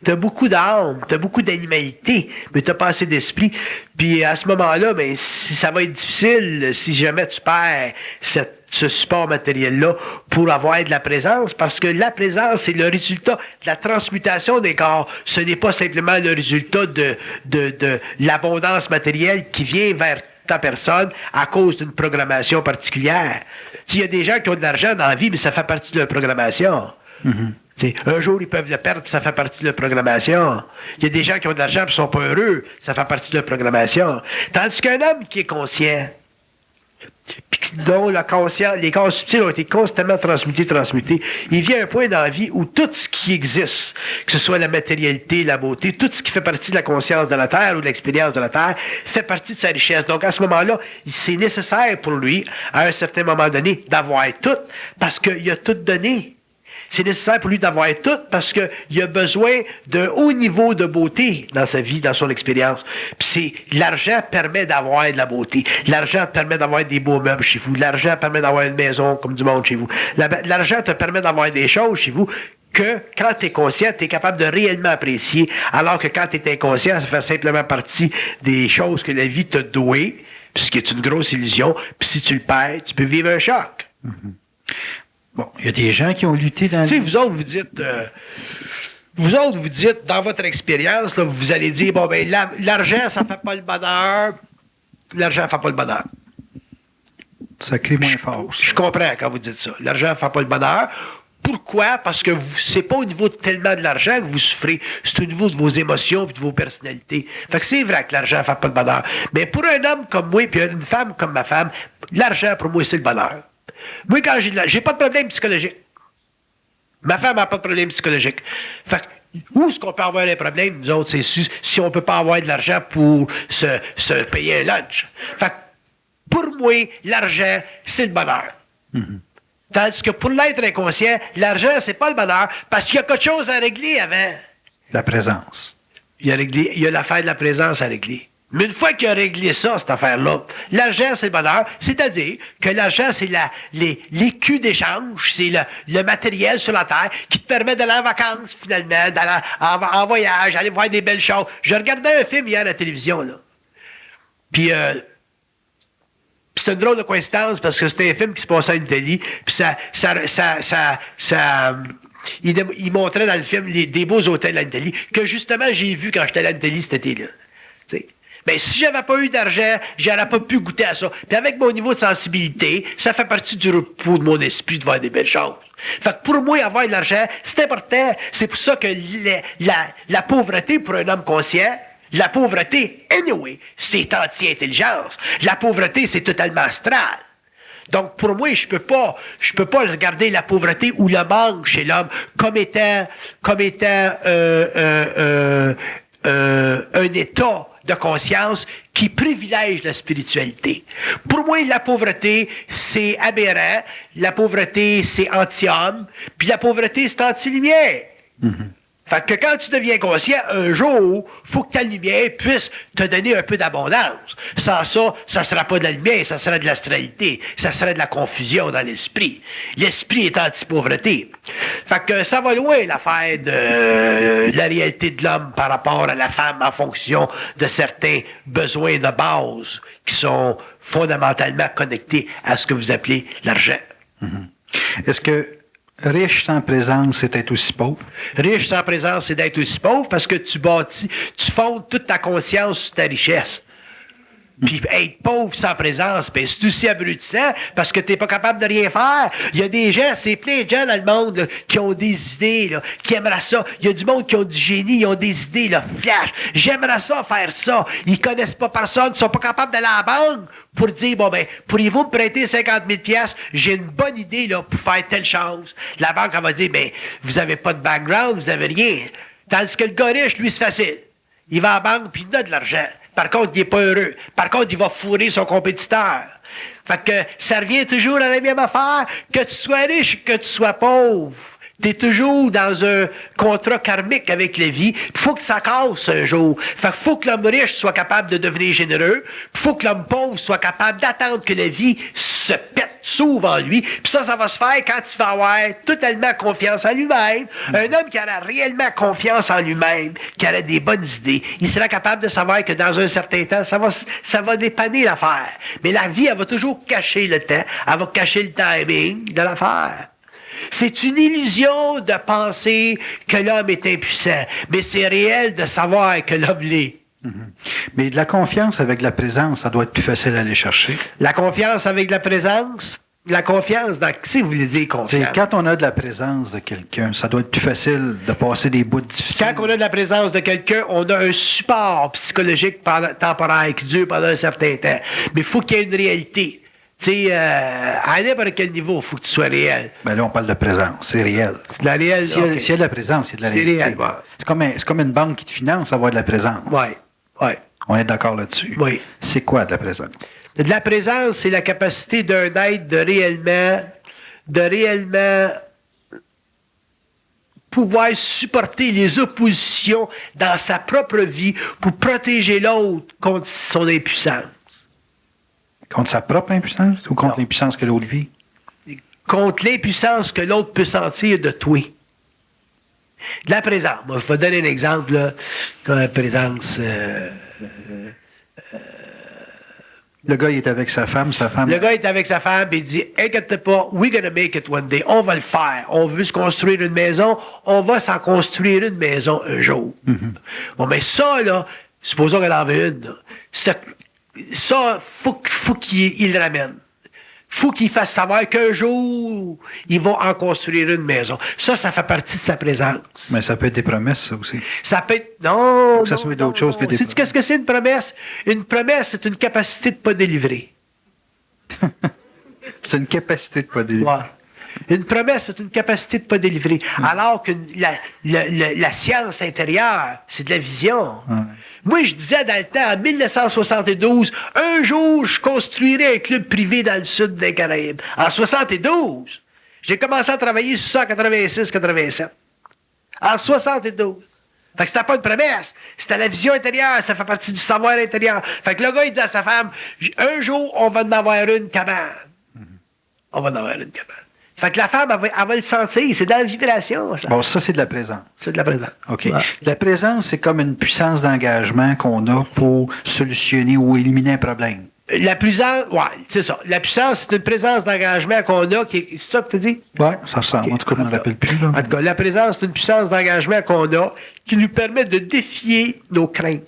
Tu as beaucoup d'âme, tu as beaucoup d'animalité, mais tu n'as pas assez d'esprit. Puis à ce moment-là, ben, si ça va être difficile, si jamais tu perds ce support matériel-là pour avoir de la présence, parce que la présence, c'est le résultat de la transmutation des corps. Ce n'est pas simplement le résultat de l'abondance matérielle qui vient vers ta personne à cause d'une programmation particulière. Il y a des gens qui ont de l'argent dans la vie, mais ça fait partie de leur programmation. Mm-hmm. Un jour, ils peuvent le perdre, puis ça fait partie de leur programmation. Il y a des gens qui ont de l'argent et ne sont pas heureux, ça fait partie de leur programmation. Tandis qu'un homme qui est conscient, dont les corps subtils ont été constamment transmutés, il vient à un point dans la vie où tout ce qui existe, que ce soit la matérialité, la beauté, tout ce qui fait partie de la conscience de la Terre ou de l'expérience de la Terre, fait partie de sa richesse. Donc, à ce moment-là, c'est nécessaire pour lui, à un certain moment donné, d'avoir tout, parce qu'il a tout donné. C'est nécessaire pour lui d'avoir tout parce qu'il a besoin d'un haut niveau de beauté dans sa vie, dans son expérience. Puis l'argent permet d'avoir de la beauté. L'argent te permet d'avoir des beaux meubles chez vous. L'argent permet d'avoir une maison comme du monde chez vous. L'argent te permet d'avoir des choses chez vous que quand tu es conscient, tu es capable de réellement apprécier, alors que quand tu es inconscient, ça fait simplement partie des choses que la vie t'a douées, ce qui est une grosse illusion. Puis si tu le perds, tu peux vivre un choc. Mm-hmm. Bon, il y a des gens qui ont lutté dans... Tu sais, vous autres, vous dites, dans votre expérience, là, vous allez dire, bon, ben, l'argent, ça fait pas le bonheur. L'argent fait pas le bonheur. Ça crie moins fort. Je comprends quand vous dites ça. L'argent fait pas le bonheur. Pourquoi? Parce que c'est pas au niveau tellement de l'argent que vous souffrez, c'est au niveau de vos émotions et de vos personnalités. Fait que c'est vrai que l'argent fait pas le bonheur. Mais pour un homme comme moi, puis une femme comme ma femme, l'argent, pour moi, c'est le bonheur. Moi, quand j'ai pas de problème psychologique. Ma femme n'a pas de problème psychologique. Fait que, où est-ce qu'on peut avoir des problèmes, nous autres, c'est si on peut pas avoir de l'argent pour se payer un lunch. Fait que, pour moi, l'argent, c'est le bonheur. Mm-hmm. Tandis que pour l'être inconscient, l'argent, c'est pas le bonheur, parce qu'il y a quelque chose à régler avant. La présence. Il y a l'affaire de la présence à régler. Mais une fois qu'il a réglé ça, cette affaire-là, l'argent, c'est le bonheur. C'est-à-dire que l'argent, c'est l'écu d'échange, c'est le matériel sur la Terre qui te permet d'aller en vacances, finalement, d'aller en voyage, aller voir des belles choses. Je regardais un film hier à la télévision, là. Puis c'est une drôle de coïncidence parce que c'était un film qui se passait en Italie. Puis il montrait dans le film des beaux hôtels en Italie que justement j'ai vu quand j'étais allé en Italie cet été-là. T'sais. Ben, si j'avais pas eu d'argent, j'aurais pas pu goûter à ça. Puis avec mon niveau de sensibilité, ça fait partie du repos de mon esprit de voir des belles choses. Fait que pour moi, avoir de l'argent, c'est important. C'est pour ça que la pauvreté pour un homme conscient, la pauvreté, anyway, c'est anti-intelligence. La pauvreté, c'est totalement astral. Donc, pour moi, je peux pas regarder la pauvreté ou le manque chez l'homme comme étant un état de conscience qui privilège la spiritualité. Pour moi, la pauvreté, c'est aberrant. La pauvreté, c'est anti-homme. Puis la pauvreté, c'est anti-lumière. Mm-hmm. Fait que quand tu deviens conscient, un jour, faut que ta lumière puisse te donner un peu d'abondance. Sans ça, ça sera pas de la lumière, ça sera de l'astralité, ça sera de la confusion dans l'esprit. L'esprit est anti-pauvreté. Fait que ça va loin, l'affaire de la réalité de l'homme par rapport à la femme en fonction de certains besoins de base qui sont fondamentalement connectés à ce que vous appelez l'argent. Mm-hmm. Est-ce que riche sans présence, c'est être aussi pauvre? Riche sans présence, c'est d'être aussi pauvre parce que tu fondes toute ta conscience sur ta richesse. Puis être pauvre sans présence, ben c'est aussi abrutissant parce que t'es pas capable de rien faire. Il y a des gens, c'est plein de gens dans le monde là, qui ont des idées, là, qui aimeraient ça. Il y a du monde qui ont du génie, ils ont des idées, là, flash. J'aimerais ça faire ça. Ils connaissent pas personne, ils sont pas capables d'aller à la banque pour dire, bon ben, pourriez-vous me prêter 50 000 piastres? J'ai une bonne idée là, pour faire telle chose. La banque, elle va dire, ben, vous avez pas de background, vous avez rien. Tandis que le gars riche, lui, c'est facile. Il va à la banque, puis il a de l'argent. Par contre, il n'est pas heureux. Par contre, il va fourrer son compétiteur. Fait que ça revient toujours à la même affaire. Que tu sois riche, que tu sois pauvre. Tu es toujours dans un contrat karmique avec la vie. Il faut que ça casse un jour. Fait qu'il faut que l'homme riche soit capable de devenir généreux. Il faut que l'homme pauvre soit capable d'attendre que la vie se pète, s'ouvre en lui. Puis ça va se faire quand il va avoir totalement confiance en lui-même. Un homme qui aura réellement confiance en lui-même, qui aura des bonnes idées, il sera capable de savoir que dans un certain temps, ça va dépanner l'affaire. Mais la vie, elle va toujours cacher le temps. Elle va cacher le timing de l'affaire. C'est une illusion de penser que l'homme est impuissant, mais c'est réel de savoir que l'homme l'est. Mais de la confiance avec la présence, ça doit être plus facile à aller chercher. La confiance avec la présence, la confiance dans... Qu'est-ce que vous voulez dire confiance? Quand on a de la présence de quelqu'un, ça doit être plus facile de passer des bouts difficiles. Quand on a de la présence de quelqu'un, on a un support psychologique temporaire qui dure pendant un certain temps. Mais il faut qu'il y ait une réalité. Tu sais, à n'importe quel niveau, il faut que tu sois réel. Ben là, on parle de présence, c'est réel. C'est de la réelle. S'il y a de la présence, c'est de la réalité. Réel, ouais. C'est comme une banque qui te finance, avoir de la présence. Oui. On est d'accord là-dessus. Oui. C'est quoi de la présence? De la présence, c'est la capacité d'un être de réellement pouvoir supporter les oppositions dans sa propre vie pour protéger l'autre contre son impuissance. Contre sa propre impuissance ou contre l'impuissance que l'autre vit? Contre l'impuissance que l'autre peut sentir de toi. De la présence. Moi, je vais donner un exemple. Là. La présence... Le gars, il est avec sa femme. Le gars est avec sa femme et il dit « Inquiète pas, we're gonna make it one day. On va le faire. On veut se construire une maison. On va s'en construire une maison un jour. Bon, mais ça, là, supposons qu'elle en veut une. Là. Ça, faut qu'il le ramène. Faut qu'il fasse savoir qu'un jour, ils vont en construire une maison. Ça fait partie de sa présence. Mais ça peut être des promesses, ça aussi. Ça peut être... Non, faut que ça soit d'autres choses que des sais-tu qu'est-ce que c'est une promesse? Une promesse, c'est une capacité de ne pas délivrer. C'est une capacité de ne pas délivrer. Ouais. Une promesse, c'est une capacité de ne pas délivrer. Alors que la science intérieure, c'est de la vision. Moi, je disais dans le temps, en 1972, un jour, je construirais un club privé dans le sud des Caraïbes. En 72, j'ai commencé à travailler sur ça en 86-87. En 72. Fait que c'était pas une promesse. C'était la vision intérieure. Ça fait partie du savoir intérieur. Fait que le gars, il dit à sa femme, un jour, on va en avoir une cabane. On va en avoir une cabane. Fait que la femme, elle va le sentir. C'est dans la vibration. Ça. Bon, ça, c'est de la présence. C'est de la présence. OK. Ouais. La présence, c'est comme une puissance d'engagement qu'on a pour solutionner ou éliminer un problème. La puissance, ouais, c'est ça. La puissance, c'est une présence d'engagement qu'on a. C'est ça que tu dis? Oui, ça ressemble. En tout cas, je ne me rappelle plus. Là. En tout cas, la présence, c'est une puissance d'engagement qu'on a qui nous permet de défier nos craintes.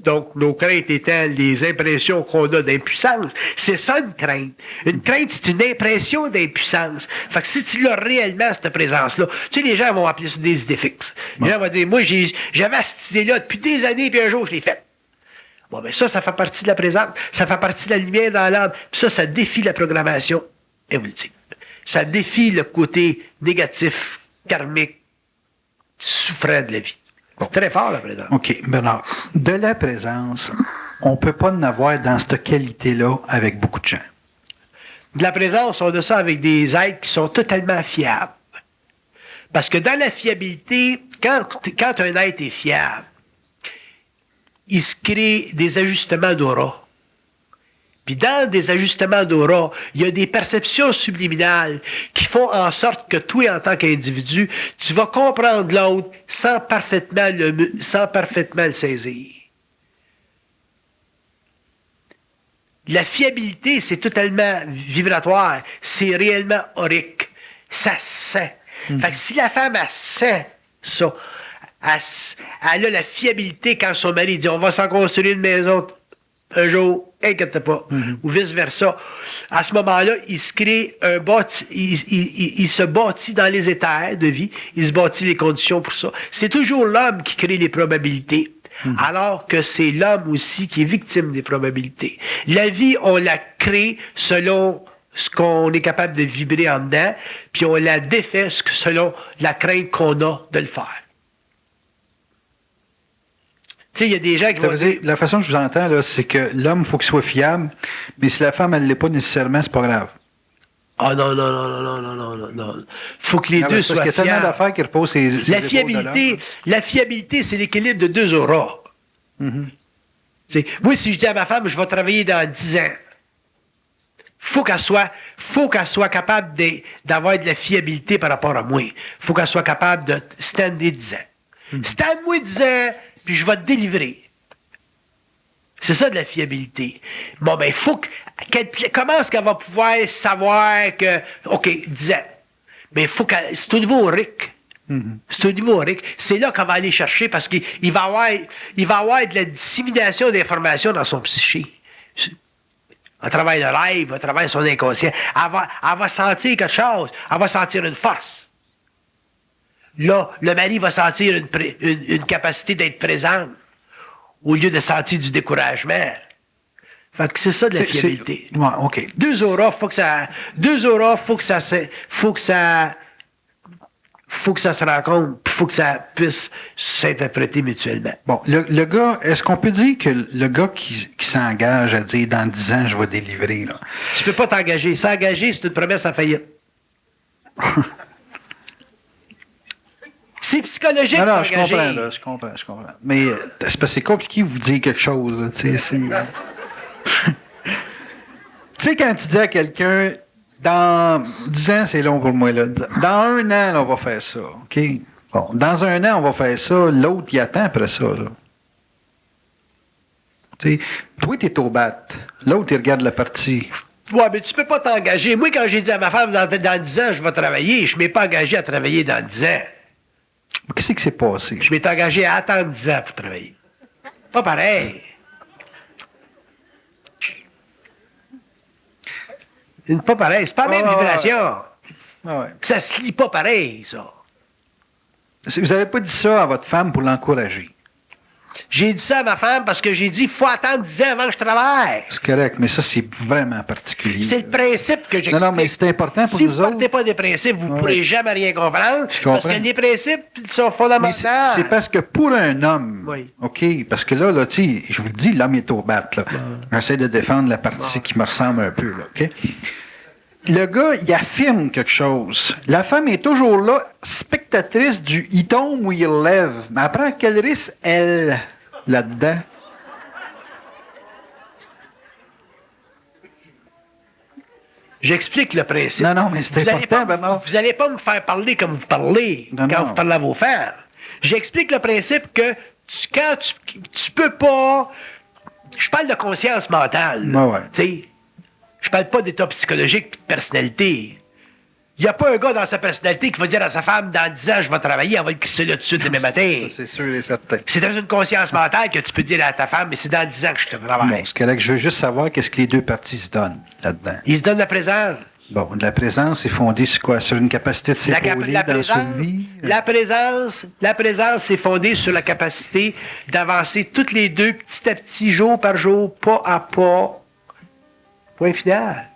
Donc, nos craintes étant les impressions qu'on a d'impuissance. C'est ça, une crainte. Une crainte, c'est une impression d'impuissance. Fait que si tu l'as réellement, cette présence-là, tu sais, les gens vont appeler ça des idées fixes. Les gens vont dire, moi, j'avais cette idée-là depuis des années, puis un jour, je l'ai faite. Bon, ben ça fait partie de la présence. Ça fait partie de la lumière dans l'âme. Puis ça défie la programmation évolutive. Ça défie le côté négatif, karmique, souffrant de la vie. Bon. Très fort, la présence. OK, Bernard. De la présence, on ne peut pas en avoir dans cette qualité-là avec beaucoup de gens. De la présence, on a ça avec des êtres qui sont totalement fiables. Parce que dans la fiabilité, quand un être est fiable, il se crée des ajustements d'aura. Puis dans des ajustements d'aura, il y a des perceptions subliminales qui font en sorte que toi, en tant qu'individu, tu vas comprendre l'autre sans parfaitement le saisir. La fiabilité, c'est totalement vibratoire. C'est réellement aurique. Ça sent. Fait que si la femme, elle sent ça, elle a la fiabilité quand son mari dit « On va s'en construire une maison. » un jour, inquiète pas. Ou vice-versa. À ce moment-là, il se crée il se bâtit dans les éthers de vie, il se bâtit les conditions pour ça. C'est toujours l'homme qui crée les probabilités. Alors que c'est l'homme aussi qui est victime des probabilités. La vie, on la crée selon ce qu'on est capable de vibrer en dedans, puis on la défait selon la crainte qu'on a de le faire. Tu sais, il y a des gens qui vont dire... La façon que je vous entends, là, c'est que l'homme, il faut qu'il soit fiable, mais si la femme, elle ne l'est pas nécessairement, c'est pas grave. Ah non. Faut que les deux soient fiables. Parce qu'il y a tellement fiables. d'affaires qui reposent ses La fiabilité, c'est l'équilibre de deux auras. Moi, si je dis à ma femme, je vais travailler dans 10 ans, faut qu'elle soit capable d'avoir de la fiabilité par rapport à moi. Faut qu'elle soit capable de stander 10 ans. Stand-moi 10 ans, puis je vais te délivrer. C'est ça de la fiabilité. Bon, ben, comment est-ce qu'elle va pouvoir savoir que, OK, 10 ans. Mais c'est au niveau RIC. C'est au niveau RIC. C'est là qu'on va aller chercher parce qu'il va avoir de la dissémination d'informations dans son psyché. À travers le rêve, à travers son inconscient. Elle va sentir quelque chose. Elle va sentir une force. Là, le mari va sentir une capacité d'être présent au lieu de sentir du découragement. Fait que c'est ça de la fiabilité. Ouais, OK. Deux auras, faut que ça se rencontre, faut que ça puisse s'interpréter mutuellement. Bon, le gars, est-ce qu'on peut dire que le gars qui s'engage à dire dans 10 ans, je vais délivrer, là? Tu peux pas t'engager. S'engager, c'est une promesse à faillite. C'est psychologique, non, s'engager. Je comprends. Mais c'est parce que c'est compliqué de vous dire quelque chose, là, tu sais, tu sais, quand tu dis à quelqu'un, dans 10 ans, c'est long pour moi, là. Dans 1 an, là, on va faire ça, OK? Bon, dans 1 an, on va faire ça. L'autre, il attend après ça, là. Tu sais, toi, t'es au bat. L'autre, il regarde la partie. Ouais, mais tu peux pas t'engager. Moi, quand j'ai dit à ma femme, dans 10 ans, je vais travailler, je m'ai pas engagé à travailler dans 10 ans. Qu'est-ce qui s'est passé? Je m'étais engagé à attendre 10 ans pour travailler. Pas pareil. Pas pareil. C'est pas la même vibration. Ouais. Ça se lit pas pareil, ça. Vous n'avez pas dit ça à votre femme pour l'encourager. J'ai dit ça à ma femme parce que j'ai dit, il faut attendre 10 ans avant que je travaille. C'est correct, mais ça, c'est vraiment particulier. C'est le principe que j'explique. Non, mais c'est important pour si nous vous autres. Si vous ne partez pas des principes, vous ne pourrez jamais rien comprendre. Parce que les principes sont fondamentaux. C'est parce que pour un homme, OK, parce que là, tu sais, je vous le dis, l'homme est au bat, là. J'essaie de défendre la partie qui me ressemble un peu, là, OK? Le gars, il affirme quelque chose. La femme est toujours là, spectatrice du « il tombe ou il lève ». Mais elle prend quel risque, elle, là-dedans? J'explique le principe. Non, mais c'est important, Bernard. Vous n'allez pas me faire parler comme vous parlez quand vous parlez à vos femmes. J'explique le principe que quand tu peux pas... Je parle de conscience mentale. Ouais. Tu sais, je parle pas d'état psychologique et de personnalité. Il n'y a pas un gars dans sa personnalité qui va dire à sa femme, dans 10 ans, je vais travailler, elle va le crisser là dessus demain matin. Ça, c'est sûr et certain. C'est dans une conscience mentale que tu peux dire à ta femme, mais c'est dans 10 ans que je te travaille. Bon, c'est correct. Je veux juste savoir qu'est-ce que les deux parties se donnent là-dedans. Ils se donnent la présence. Bon, la présence est fondée sur quoi? Sur une capacité de s'épauler dans sa vie? La présence, c'est fondée sur la capacité d'avancer toutes les deux, petit à petit, jour par jour, pas à pas. Point final.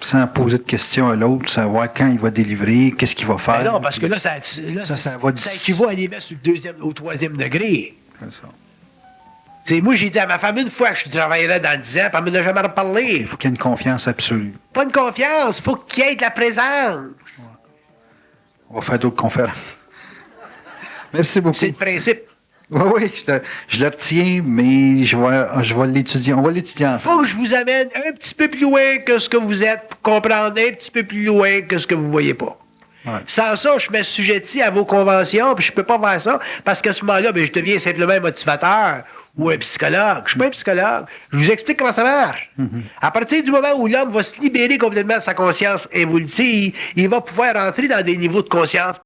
Sans poser de questions à l'autre, savoir quand il va délivrer, qu'est-ce qu'il va faire. Ben non, parce que là, ça équivaut à aller mettre sur le 2e ou 3e degré. C'est ça. T'sais, moi, j'ai dit à ma femme une fois que je travaillerais dans 10 ans, puis elle ne m'a jamais reparlé. Il faut qu'il y ait une confiance absolue. Pas une confiance, il faut qu'il y ait de la présence. On va faire d'autres conférences. Merci beaucoup. C'est le principe. Oui, je le retiens, mais je vais l'étudier. On va l'étudier ensemble. Il faut que je vous amène un petit peu plus loin que ce que vous êtes pour comprendre un petit peu plus loin que ce que vous ne voyez pas. Ouais. Sans ça, je m'assujettis à vos conventions, puis je ne peux pas faire ça, parce qu'à ce moment-là, je deviens simplement un motivateur ou un psychologue. Je ne suis pas un psychologue. Je vous explique comment ça marche. À partir du moment où l'homme va se libérer complètement de sa conscience évolutive, il va pouvoir entrer dans des niveaux de conscience